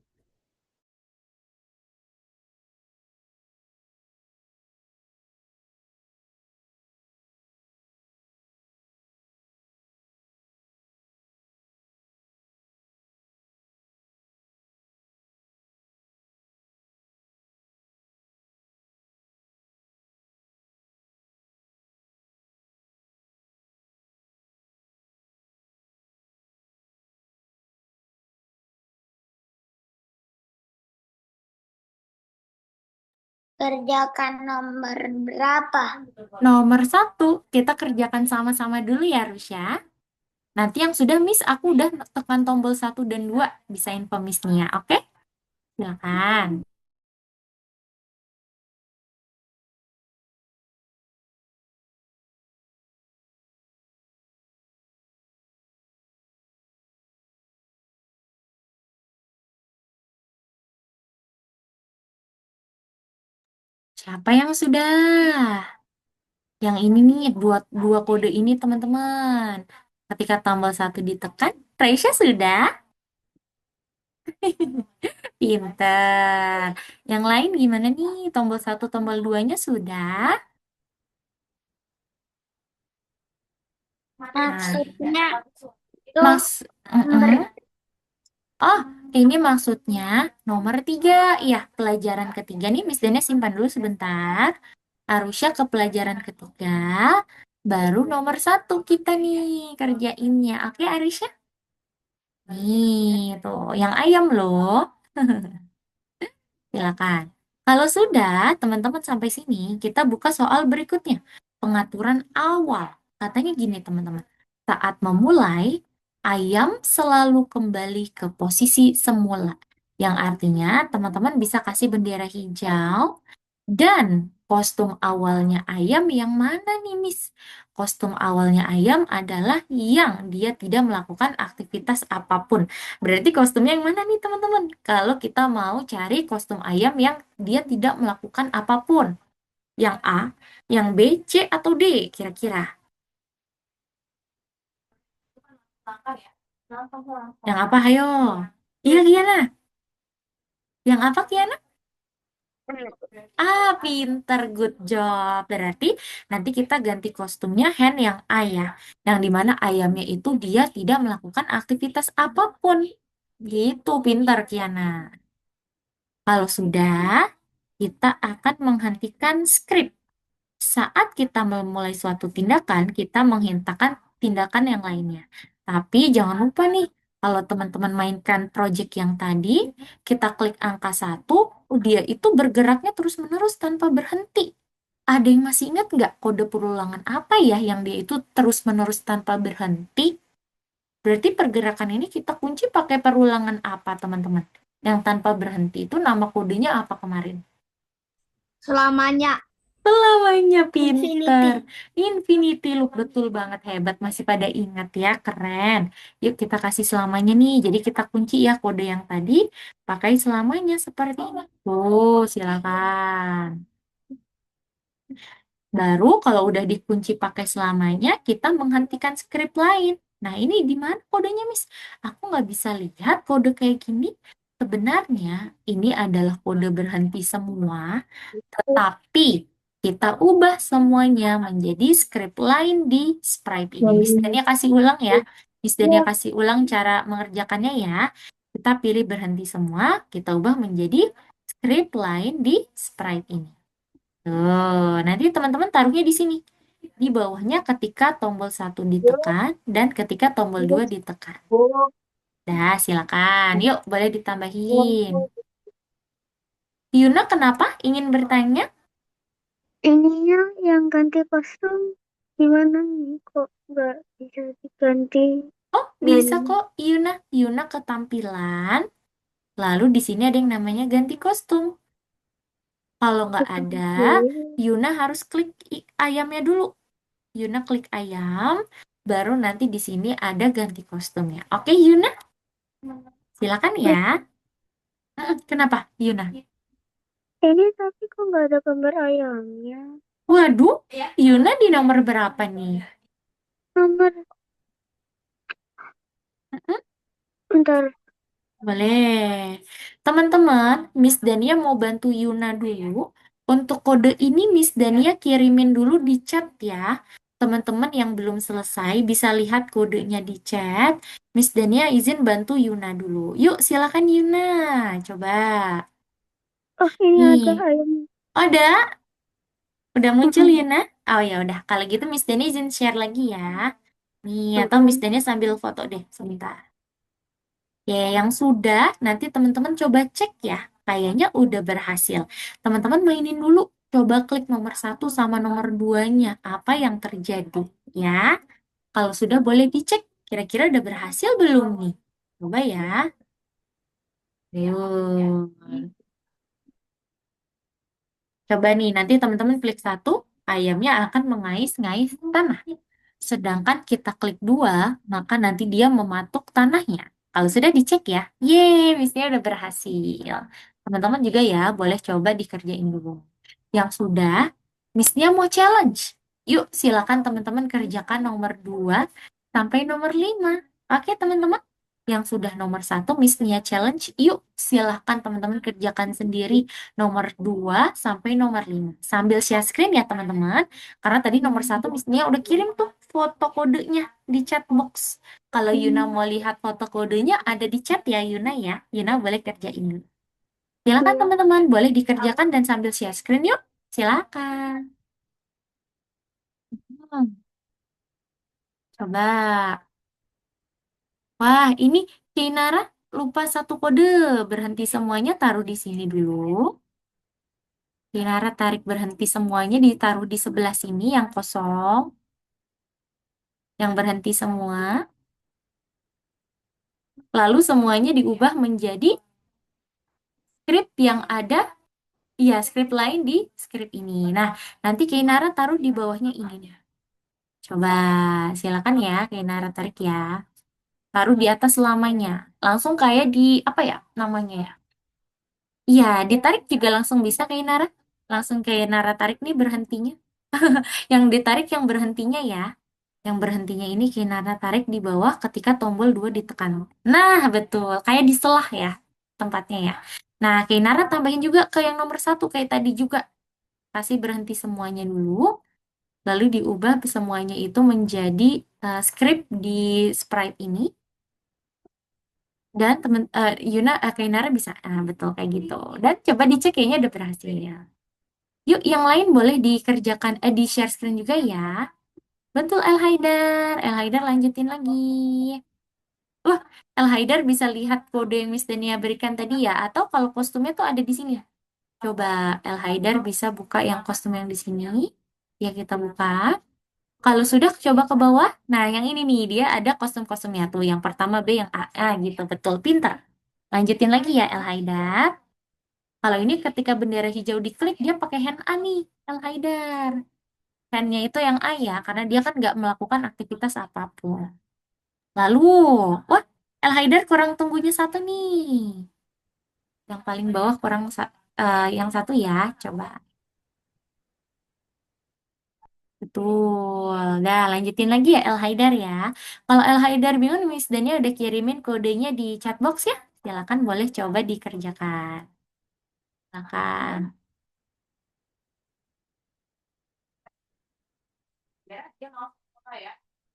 Kerjakan nomor berapa? Nomor 1, kita kerjakan sama-sama dulu ya, Rusya. Nanti yang sudah Miss, aku udah tekan tombol 1 dan 2. Bisa info Miss-nya, oke? Silakan. Siapa yang sudah? Yang ini nih, dua kode ini teman-teman. Ketika tombol 1 ditekan, Raisya sudah? Pinter. Yang lain gimana nih? Tombol 1, tombol 2-nya sudah? Nah, Maksudnya itu Mas, nomor oh, ini maksudnya nomor 3. Ya, pelajaran ketiga nih, Miss Dana simpan dulu sebentar. Arusha ke pelajaran ketiga. Baru nomor 1 kita nih kerjainnya. Oke, Arusha? Nih, tuh, yang ayam loh. Silakan. Kalau sudah, teman-teman sampai sini, kita buka soal berikutnya. Pengaturan awal. Katanya gini, teman-teman. Saat memulai, ayam selalu kembali ke posisi semula. Yang artinya, teman-teman bisa kasih bendera hijau. Dan kostum awalnya ayam yang mana nih, Miss? Kostum awalnya ayam adalah yang dia tidak melakukan aktivitas apapun. Berarti kostumnya yang mana nih, teman-teman? Kalau kita mau cari kostum ayam yang dia tidak melakukan apapun. Yang A, yang B, C, atau D, kira-kira. Yang apa, hayo? Iya, Kiana. Yang apa, Kiana? Ah, pinter, good job. Berarti nanti kita ganti kostumnya hen yang A ya. Yang dimana ayamnya itu dia tidak melakukan aktivitas apapun. Gitu, pinter Kiana. Kalau sudah, kita akan menghentikan script. Saat kita memulai suatu tindakan, kita menghentikan tindakan yang lainnya. Tapi jangan lupa nih, kalau teman-teman mainkan project yang tadi, kita klik angka 1, dia itu bergeraknya terus-menerus tanpa berhenti. Ada yang masih ingat nggak kode perulangan apa ya yang dia itu terus-menerus tanpa berhenti? Berarti pergerakan ini kita kunci pakai perulangan apa, teman-teman? Yang tanpa berhenti itu nama kodenya apa kemarin? Selamanya. Selamanya Infinity. pinter. Infinity loop, betul banget. Hebat, masih pada ingat ya, keren. Yuk kita kasih selamanya nih. Jadi kita kunci ya kode yang tadi pakai selamanya seperti ini. Tuh, silakan. Baru kalau udah dikunci pakai selamanya, kita menghentikan script lain. Nah, ini di mana kodenya, Miss? Aku nggak bisa lihat kode kayak gini. Sebenarnya ini adalah kode berhenti semua, tetapi kita ubah semuanya menjadi script lain di Sprite ini. Miss Dania kasih ulang ya. Miss Dania kasih ulang cara mengerjakannya ya. Kita pilih berhenti semua, kita ubah menjadi script lain di Sprite ini. Tuh, nanti teman-teman taruhnya di sini. Di bawahnya ketika tombol 1 ditekan dan ketika tombol 2 ditekan. Dah, silakan. Yuk, boleh ditambahin. Yuna, kenapa ingin bertanya? Ininya yang ganti kostum gimana nih? Kok nggak bisa diganti? Oh, bisa kok, Yuna. Yuna ketampilan. Lalu di sini ada yang namanya ganti kostum. Kalau nggak ada, Yuna harus klik ayamnya dulu. Yuna klik ayam, baru nanti di sini ada ganti kostumnya. Oke, Yuna, silakan ya. Kenapa, Yuna? Ini tapi kok nggak ada gambar ayamnya? Waduh, Yuna di nomor berapa nih? Nomor, Mm-mm. bentar. Boleh. Teman-teman, Miss Dania mau bantu Yuna dulu. Untuk kode ini Miss Dania kirimin dulu di chat ya. Teman-teman yang belum selesai bisa lihat kodenya di chat. Miss Dania izin bantu Yuna dulu. Yuk, silakan Yuna. Coba. Oh, ini ada Nih, ayam. ada? Udah muncul Mm-mm. Yuna? Oh ya udah, kalau gitu Miss Dania izin share lagi ya. Nih, atau Miss Mm-mm. Dania sambil foto deh sebentar. Ya, yang sudah, nanti teman-teman coba cek ya. Kayaknya udah berhasil. Teman-teman mainin dulu. Coba klik nomor 1 sama nomor 2-nya. Apa yang terjadi? Ya, kalau sudah boleh dicek. Kira-kira udah berhasil belum nih? Coba ya. Yuk. Coba nih, nanti teman-teman klik 1, ayamnya akan mengais-ngais tanah. Sedangkan kita klik 2, maka nanti dia mematuk tanahnya. Kalau sudah dicek ya, yeay, misinya udah berhasil. Teman-teman juga ya, boleh coba dikerjain dulu. Yang sudah, misinya mau challenge. Yuk, silakan teman-teman kerjakan nomor 2 sampai nomor 5. Oke, teman-teman. Yang sudah nomor 1, misinya challenge. Yuk, silakan teman-teman kerjakan sendiri nomor 2 sampai nomor 5. Sambil share screen ya, teman-teman. Karena tadi nomor 1 misinya udah kirim tuh foto kodenya di chat box. Kalau Yuna mau lihat foto kodenya ada di chat ya Yuna ya. Yuna boleh kerjain dulu. Silakan teman-teman, boleh dikerjakan dan sambil share screen yuk. Silakan. Hmm, coba. Wah, ini Kinara lupa satu kode. Berhenti semuanya taruh di sini dulu. Kinara tarik berhenti semuanya ditaruh di sebelah sini yang kosong. Yang berhenti semua. Lalu semuanya diubah menjadi script yang ada, ya script lain di script ini. Nah, nanti Kainara taruh di bawahnya ini nih. Coba, silakan ya Kainara tarik ya. Taruh di atas selamanya. Langsung kayak di, apa ya namanya ya? Iya, ditarik juga langsung bisa Kainara. Langsung Kainara tarik nih berhentinya. Yang ditarik yang berhentinya ya. Yang berhentinya ini Kainara tarik di bawah ketika tombol 2 ditekan. Nah, betul. Kayak di selah ya tempatnya ya. Nah, Kainara tambahin juga ke yang nomor 1 kayak tadi juga. Kasih berhenti semuanya dulu. Lalu diubah semuanya itu menjadi script di sprite ini. Dan Yuna, Kainara bisa, betul kayak gitu. Dan coba dicek kayaknya udah berhasil ya. Yuk, yang lain boleh dikerjakan, di share screen juga ya. Betul, El Haidar. El Haidar lanjutin lagi. Wah, El Haidar bisa lihat kode yang Miss Dania berikan tadi ya. Atau kalau kostumnya tuh ada di sini. Coba El Haidar bisa buka yang kostum yang di sini. Ya, kita buka. Kalau sudah, coba ke bawah. Nah, yang ini nih, dia ada kostum-kostumnya tuh. Yang pertama B, yang A. Gitu. Betul, pintar. Lanjutin lagi ya, El Haidar. Kalau ini ketika bendera hijau diklik, dia pakai hand A nih, El Haidar. Handnya itu yang A ya, karena dia kan nggak melakukan aktivitas apapun. Lalu, wah, El Haidar kurang tunggunya satu nih. Yang paling bawah kurang yang satu ya, coba. Betul. Nah, lanjutin lagi ya El Haidar ya. Kalau El Haidar bingung, Miss Dania udah kirimin kodenya di chat box ya. Silakan boleh coba dikerjakan. Silakan.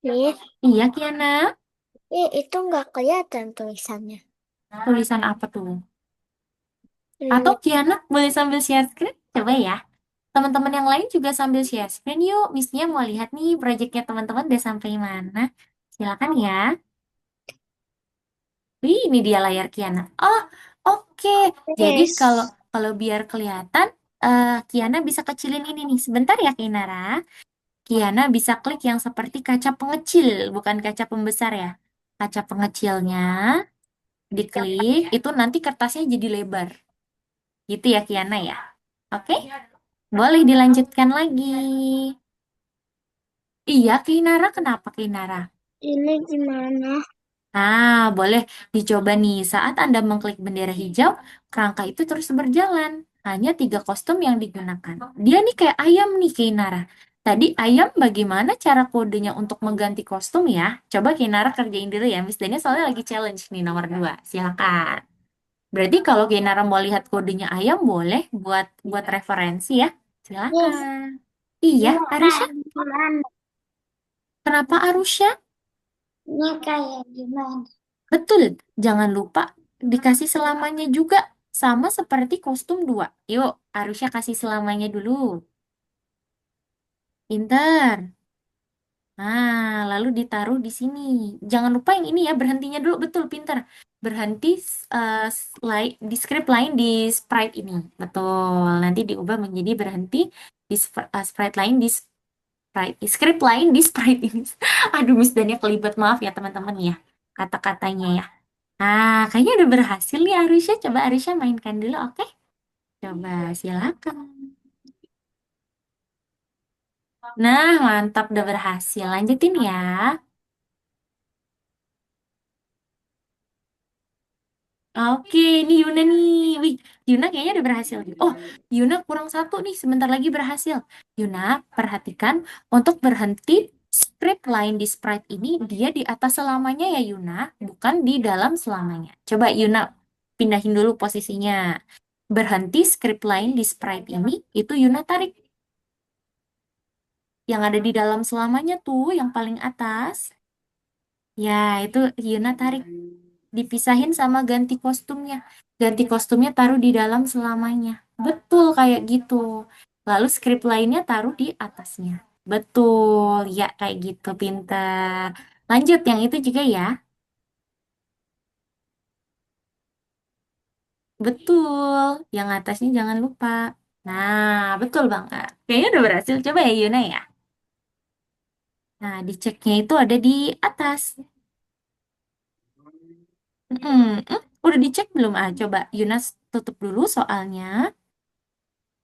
Miss, Iya, Kiana. itu nggak kelihatan tulisannya. Tulisan apa tuh? Hmm, Atau Kiana boleh sambil share screen? Coba ya. Teman-teman yang lain juga sambil share screen yuk. Missnya mau lihat nih proyeknya teman-teman udah sampai mana. Silakan ya. Wih, ini dia layar Kiana. Oh, oke. Jadi kalau Miss. kalau biar kelihatan, Kiana bisa kecilin ini nih. Sebentar ya, Kinara. Kiana bisa klik yang seperti kaca pengecil, bukan kaca pembesar ya. Kaca pengecilnya diklik, itu nanti kertasnya jadi lebar. Gitu ya, Kiana ya. Oke? Boleh dilanjutkan lagi. Iya, Kinara. Kenapa, Kinara? Ini gimana? Nah, boleh dicoba nih. Saat Anda mengklik bendera hijau, kerangka itu terus berjalan. Hanya 3 kostum yang digunakan. Dia nih kayak ayam nih, Kinara. Tadi ayam bagaimana cara kodenya untuk mengganti kostum ya? Coba Kinara kerjain dulu ya. Miss Dania soalnya lagi challenge nih nomor 2. Silakan. Berarti kalau Kinara mau lihat kodenya ayam, boleh buat buat referensi ya. Miss, Silakan. Iya, ini Arusha. kayak gimana? Kenapa Arusha? Ini kayak gimana? Betul, jangan lupa dikasih selamanya juga. Sama seperti kostum 2. Yuk, harusnya kasih selamanya dulu. Pinter. Nah, lalu ditaruh di sini. Jangan lupa yang ini ya, berhentinya dulu. Betul, pinter. Berhenti di script lain di sprite ini. Betul, nanti diubah menjadi berhenti di sprite lain di script lain di sprite ini. Aduh, Miss Dania kelibet. Maaf ya teman-teman ya. Kata-katanya ya. Nah, kayaknya udah berhasil nih Arisha. Coba Arisha mainkan dulu, oke? Coba silakan. Nah, mantap udah berhasil. Lanjutin ya. Oke, ini Yuna nih. Wih, Yuna kayaknya udah berhasil. Oh, Yuna kurang satu nih. Sebentar lagi berhasil. Yuna, perhatikan untuk berhenti script line di sprite ini, dia di atas selamanya ya Yuna, bukan di dalam selamanya. Coba Yuna pindahin dulu posisinya. Berhenti script line di sprite ini, itu Yuna tarik. Yang ada di dalam selamanya tuh, yang paling atas. Ya, itu Yuna tarik. Dipisahin sama ganti kostumnya. Ganti kostumnya taruh di dalam selamanya. Betul kayak gitu. Lalu script lainnya taruh di atasnya. Betul, ya kayak gitu, pinter. Lanjut, yang itu juga ya. Betul, yang atasnya jangan lupa. Nah, betul banget. Kayaknya udah berhasil. Coba ya Yuna ya. Nah, diceknya itu ada di atas. Udah dicek belum? Coba Yunas tutup dulu soalnya.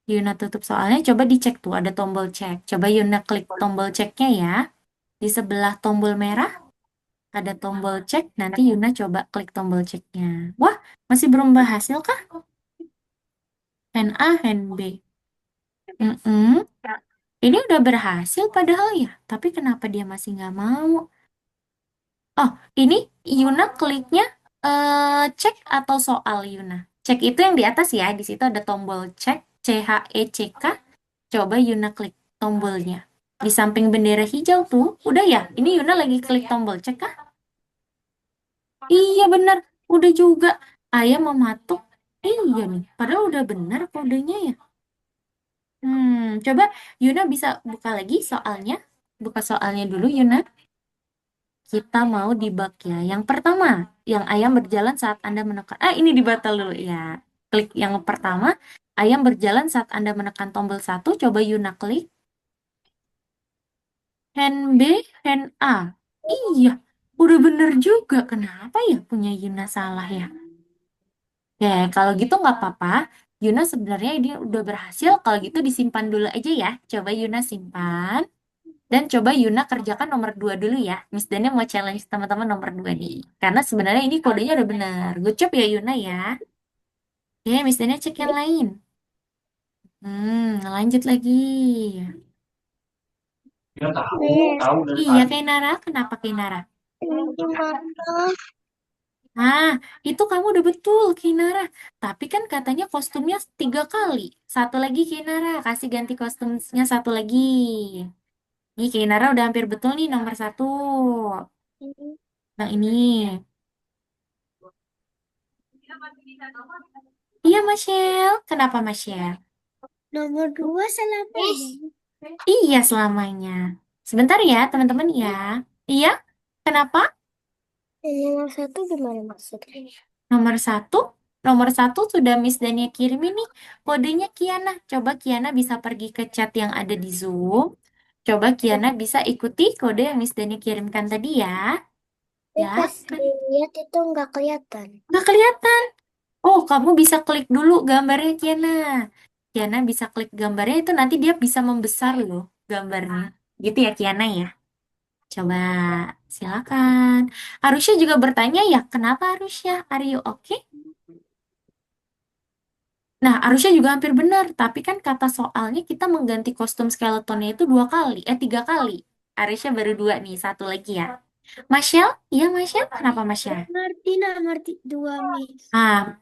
Yuna tutup soalnya. Coba dicek tuh ada tombol cek. Coba Yuna klik tombol ceknya ya. Di sebelah tombol merah ada tombol cek. Nanti Yuna coba klik tombol ceknya. Wah, masih belum berhasil kah? Hand A, hand B. Mm-mm. Ini udah berhasil padahal ya. Tapi kenapa dia masih nggak mau? Oh, ini Yuna kliknya cek atau soal Yuna. Cek itu yang di atas ya. Di situ ada tombol cek, CHECK. Coba Yuna klik tombolnya. Di samping bendera hijau tuh, udah ya. Ini Yuna lagi klik tombol cek kah? Iya benar. Udah juga. Ayam mematuk. Iya nih. Padahal udah benar kodenya ya. Coba Yuna bisa buka lagi soalnya. Buka soalnya dulu Yuna. Kita mau di bak ya. Yang pertama, yang ayam berjalan saat Anda menekan. Ini dibatal dulu ya. Klik yang pertama, ayam berjalan saat Anda menekan tombol satu. Coba Yuna klik. Hand B, hand A. Iya, udah bener juga. Kenapa ya punya Yuna salah ya? Ya, kalau gitu nggak apa-apa. Yuna sebenarnya ini udah berhasil. Kalau gitu disimpan dulu aja ya. Coba Yuna simpan. Dan coba Yuna kerjakan nomor 2 dulu ya. Miss Dania mau challenge teman-teman nomor 2 nih. Karena sebenarnya ini kodenya udah benar. Good job ya Yuna ya. Oke, Miss Dania cek yang lain. Lanjut lagi. Iya, Kainara. Kenapa Kainara? Ini gimana? Nah, itu kamu udah betul, Kinara. Tapi kan katanya kostumnya 3 kali. Satu lagi, Kinara. Kasih ganti kostumnya satu lagi. Nih, Kinara udah hampir betul nih nomor 1. Nah, ini. Iya, Michelle. Kenapa, Michelle? Nomor 2 salah Iya, selamanya. Sebentar ya, teman-teman ya. Iya, kenapa? Nomor 1 gimana maksudnya? Nomor 1. Nomor 1 sudah Miss Dania kirimin nih kodenya Kiana. Coba Kiana bisa pergi ke chat yang ada di Zoom. Coba Kiana bisa ikuti kode yang Miss Dania kirimkan tadi ya. Ya, Pas kan dilihat itu nggak kelihatan. nggak kelihatan. Oh, kamu bisa klik dulu gambarnya Kiana. Kiana bisa klik gambarnya itu nanti dia bisa membesar loh gambarnya. Gitu ya Kiana ya. Coba silakan. Arusha juga bertanya ya, kenapa Arusha? Are you okay? Nah, harusnya juga hampir benar, tapi kan kata soalnya kita mengganti kostum skeletonnya itu 2 kali, 3 kali. Harusnya baru 2 nih, satu lagi ya. Michelle? Iya, Michelle? Kenapa Michelle? Nomor 2 Miss.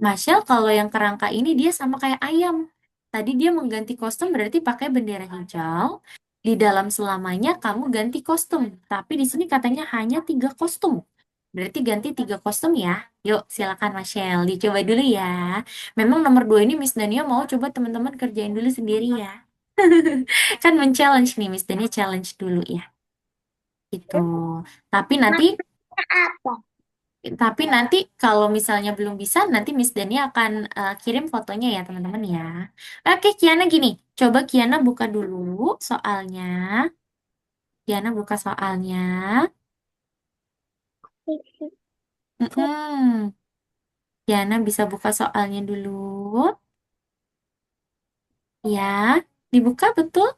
Michelle kalau yang kerangka ini dia sama kayak ayam. Tadi dia mengganti kostum berarti pakai bendera hijau. Di dalam selamanya kamu ganti kostum, tapi di sini katanya hanya 3 kostum. Berarti ganti 3 kostum ya. Yuk, silakan Michelle, dicoba dulu ya. Memang nomor 2 ini Miss Dania mau coba teman-teman kerjain dulu sendiri ya. Kan men-challenge nih, Miss Dania challenge dulu ya. Gitu. Tapi nanti Apa? tapi nanti kalau misalnya belum bisa, nanti Miss Dania akan kirim fotonya ya teman-teman ya. Oke, Kiana gini. Coba Kiana buka dulu soalnya. Kiana buka soalnya. Mm-mm. Kiana bisa buka soalnya dulu. Ya, dibuka betul.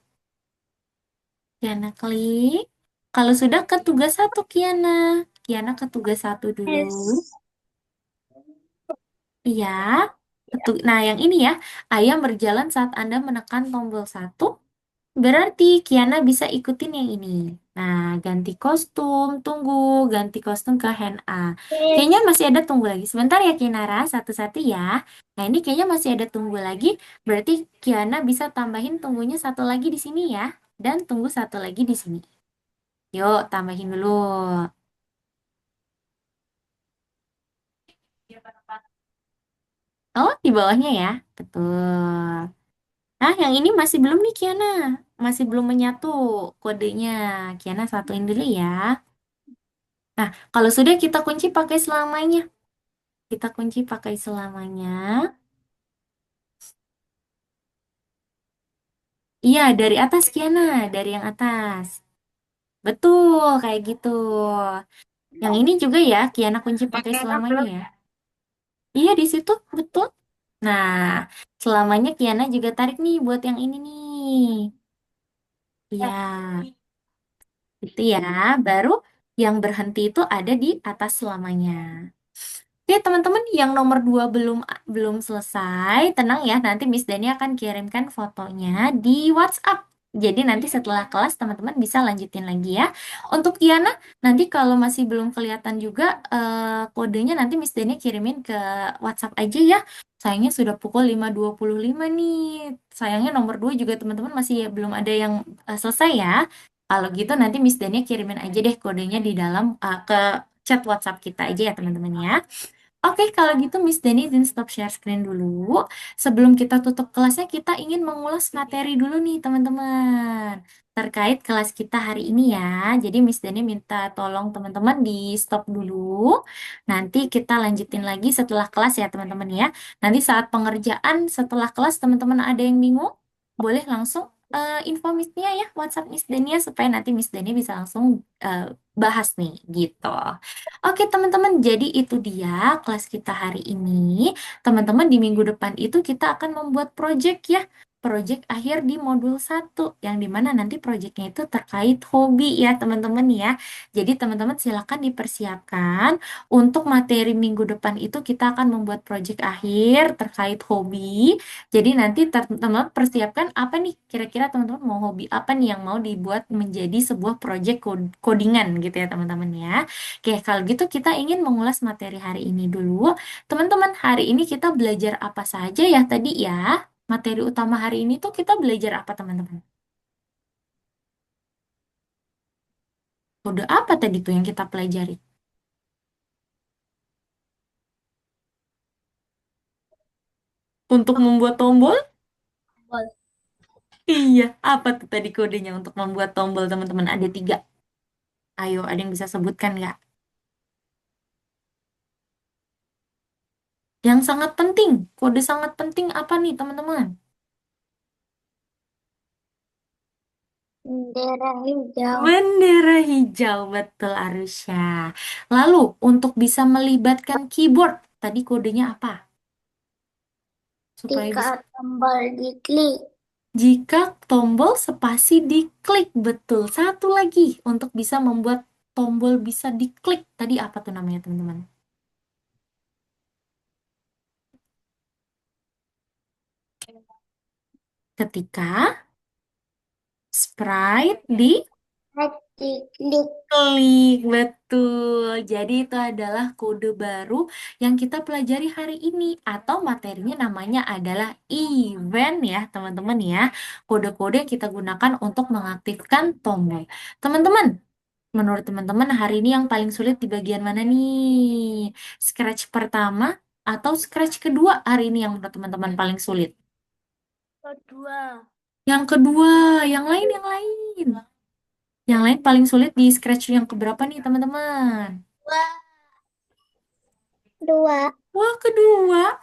Kiana klik. Kalau sudah ke tugas 1 Kiana. Kiana ke tugas 1 dulu. Yes. Iya. Nah, yang ini ya. Ayam berjalan saat Anda menekan tombol 1. Berarti Kiana bisa ikutin yang ini. Nah, ganti kostum. Tunggu. Ganti kostum ke hand A. Kayaknya masih ada tunggu lagi. Sebentar ya Kinara. Satu-satu ya. Nah, ini kayaknya masih ada tunggu lagi. Berarti Kiana bisa tambahin tunggunya satu lagi di sini ya. Dan tunggu satu lagi di sini. Yuk, tambahin dulu. Oh, di bawahnya ya. Betul. Nah, yang ini masih belum nih, Kiana. Masih belum menyatu kodenya. Kiana satuin dulu ya. Nah, kalau sudah kita kunci pakai selamanya. Kita kunci pakai selamanya. Iya, dari atas, Kiana. Dari yang atas. Betul, kayak gitu. Yang ini juga ya, Kiana kunci pakai selamanya ya. Iya, di situ. Betul. Nah, selamanya Kiana juga tarik nih buat yang ini nih. Iya, itu ya. Baru yang berhenti itu ada di atas selamanya. Oke, teman-teman, yang nomor 2 belum belum selesai. Tenang ya, nanti Miss Dani akan kirimkan fotonya di WhatsApp. Jadi nanti setelah kelas teman-teman bisa lanjutin lagi ya. Untuk Kiana, nanti kalau masih belum kelihatan juga kodenya nanti Miss Dani kirimin ke WhatsApp aja ya. Sayangnya sudah pukul 5.25 nih. Sayangnya nomor 2 juga teman-teman masih belum ada yang selesai ya. Kalau gitu nanti Miss Dani kirimin aja deh kodenya di dalam ke chat WhatsApp kita aja ya teman-teman ya. Oke, kalau gitu Miss Denny izin stop share screen dulu. Sebelum kita tutup kelasnya, kita ingin mengulas materi dulu nih, teman-teman. Terkait kelas kita hari ini ya. Jadi Miss Denny minta tolong teman-teman di stop dulu. Nanti kita lanjutin lagi setelah kelas ya, teman-teman ya. Nanti saat pengerjaan setelah kelas, teman-teman ada yang bingung, boleh langsung info Miss Nia ya, WhatsApp Miss Denia supaya nanti Miss Denia bisa langsung bahas nih, gitu. Oke teman-teman, jadi itu dia kelas kita hari ini. Teman-teman di minggu depan itu kita akan membuat project ya. Project akhir di modul 1. Yang dimana nanti projectnya itu terkait hobi ya teman-teman ya. Jadi teman-teman silakan dipersiapkan. Untuk materi minggu depan itu kita akan membuat project akhir terkait hobi. Jadi nanti teman-teman persiapkan apa nih kira-kira teman-teman mau hobi apa nih yang mau dibuat menjadi sebuah project codingan gitu ya teman-teman ya. Oke, kalau gitu kita ingin mengulas materi hari ini dulu. Teman-teman, hari ini kita belajar apa saja ya tadi ya? Materi utama hari ini tuh kita belajar apa teman-teman? Kode apa tadi tuh yang kita pelajari? Untuk membuat tombol? Tombol. Iya, apa tuh tadi kodenya untuk membuat tombol teman-teman? Ada 3. Ayo, ada yang bisa sebutkan nggak? Yang sangat penting, kode sangat penting apa nih teman-teman? Bendera hijau. Bendera hijau, betul Arusha. Lalu, untuk bisa melibatkan keyboard, tadi kodenya apa? Supaya Jika bisa, tombol diklik. jika tombol spasi diklik, betul. Satu lagi, untuk bisa membuat tombol bisa diklik. Tadi apa tuh namanya teman-teman? Ketika sprite di Diklik. klik, betul. Jadi itu adalah kode baru yang kita pelajari hari ini atau materinya namanya adalah event ya, teman-teman ya. Kode-kode yang kita gunakan untuk mengaktifkan tombol. Teman-teman, menurut teman-teman hari ini yang paling sulit di bagian mana nih? Scratch pertama atau scratch kedua hari ini yang menurut teman-teman paling sulit? Kedua. Yang kedua, yang lain, yang lain. Yang lain paling sulit di scratch yang keberapa nih, teman-teman? Dua. Wah, kedua.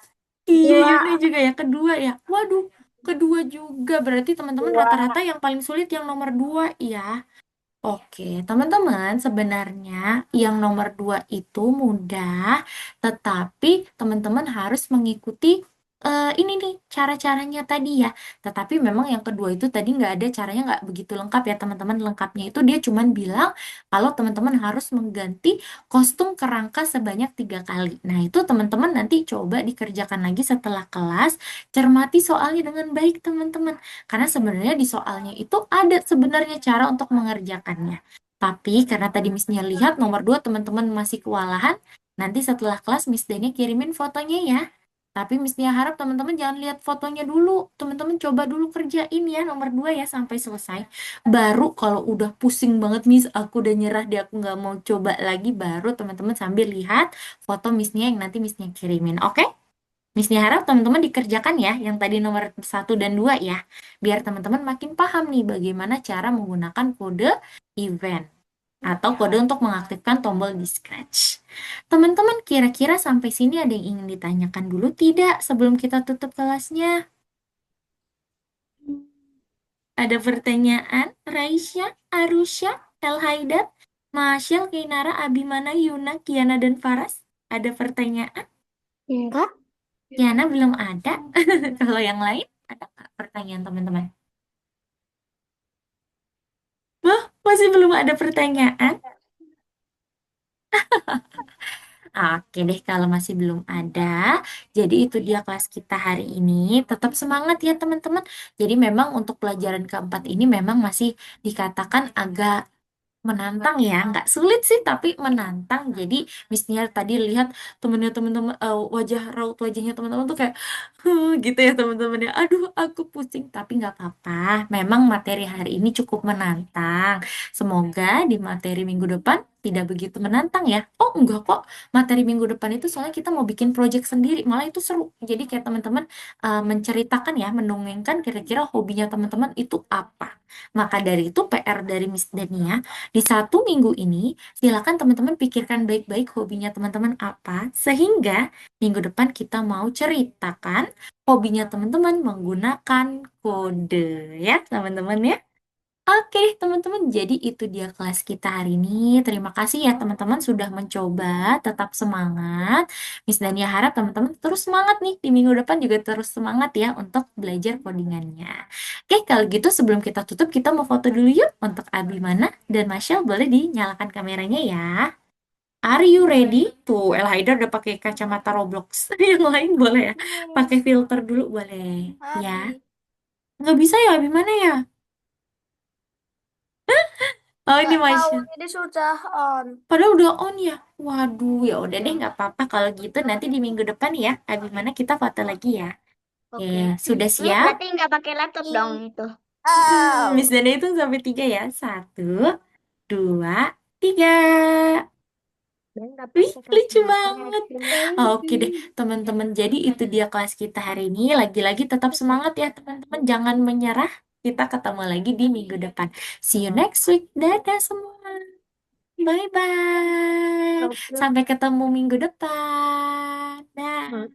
Iya, Dua. Yuna juga ya, kedua ya. Waduh, kedua juga. Berarti teman-teman Dua. rata-rata yang paling sulit yang nomor 2 ya. Oke, teman-teman, sebenarnya yang nomor 2 itu mudah, tetapi teman-teman harus mengikuti ini nih cara-caranya tadi ya. Tetapi memang yang kedua itu tadi nggak ada caranya nggak begitu lengkap ya teman-teman. Lengkapnya itu dia cuman bilang kalau teman-teman harus mengganti kostum kerangka sebanyak 3 kali. Nah, itu teman-teman nanti coba dikerjakan lagi setelah kelas, cermati soalnya dengan baik teman-teman. Karena sebenarnya di soalnya itu ada sebenarnya cara untuk mengerjakannya. Tapi karena tadi Miss Nia lihat nomor 2 teman-teman masih kewalahan, nanti setelah kelas Miss Deni kirimin fotonya ya. Tapi Miss Nia harap teman-teman jangan lihat fotonya dulu. Teman-teman coba dulu kerjain ya nomor 2 ya sampai selesai. Baru kalau udah pusing banget Miss, aku udah nyerah deh, aku nggak mau coba lagi, baru teman-teman sambil lihat foto Miss Nia yang nanti Miss Nia kirimin. Oke? Miss Nia harap teman-teman dikerjakan ya, yang tadi nomor 1 dan 2 ya. Biar teman-teman makin paham nih bagaimana cara menggunakan kode event atau kode untuk mengaktifkan tombol di Scratch. Teman-teman kira-kira sampai sini ada yang ingin ditanyakan dulu tidak sebelum kita tutup kelasnya? Ada pertanyaan? Raisya, Arusha, El Haidar, Masyal, Kinara, Abimana, Yuna, Kiana, dan Faras? Ada pertanyaan? Enggak. Kiana belum ada. Kalau yang lain, ada nggak pertanyaan teman-teman? Wah, masih belum ada pertanyaan? Oke deh, kalau masih belum ada, jadi itu dia kelas kita hari ini. Tetap semangat ya teman-teman. Jadi memang untuk pelajaran keempat ini memang masih dikatakan agak menantang ya, nggak sulit sih tapi menantang. Jadi Miss Nia tadi lihat temennya teman-teman, wajah raut wajahnya teman-teman tuh kayak gitu ya teman-teman ya. Aduh, aku pusing tapi nggak apa-apa. Memang materi hari ini cukup menantang. Semoga di materi minggu depan tidak begitu menantang ya. Oh enggak kok, materi minggu depan itu soalnya kita mau bikin project sendiri, malah itu seru. Jadi kayak teman-teman menceritakan ya, mendongengkan kira-kira hobinya teman-teman itu apa. Maka dari itu PR dari Miss Dania, di 1 minggu ini silakan teman-teman pikirkan baik-baik hobinya teman-teman apa, sehingga minggu depan kita mau ceritakan hobinya teman-teman menggunakan kode ya teman-teman ya. Oke, teman-teman, jadi itu dia kelas kita hari ini. Terima kasih ya teman-teman sudah mencoba, tetap semangat. Miss Dania harap teman-teman terus semangat nih, di minggu depan juga terus semangat ya untuk belajar codingannya. Oke, kalau gitu sebelum kita tutup, kita mau foto dulu yuk untuk Abimana dan Michelle, boleh dinyalakan kameranya ya. Are you ready? Tuh, El Haidar udah pakai kacamata Roblox. Yang lain boleh ya? Pakai filter dulu boleh. Ya. Nggak bisa ya, Abimana ya? Oh, ini Michelle. Ini sudah on. Padahal udah on ya. Waduh, ya udah deh nggak apa-apa kalau gitu nanti di minggu depan ya. Abimana kita foto lagi ya. Oke, sudah siap? Berarti nggak pakai laptop dong itu. Miss Dana itu sampai 3 ya. 1, 2, 3. Wih, lucu banget. Oke deh, teman-teman. Jadi itu dia kelas kita hari ini. Lagi-lagi tetap semangat ya, teman-teman. Jangan menyerah. Kita ketemu lagi di minggu depan. See you next week. Dadah semua. Bye-bye. Sampai ketemu minggu depan. Dah.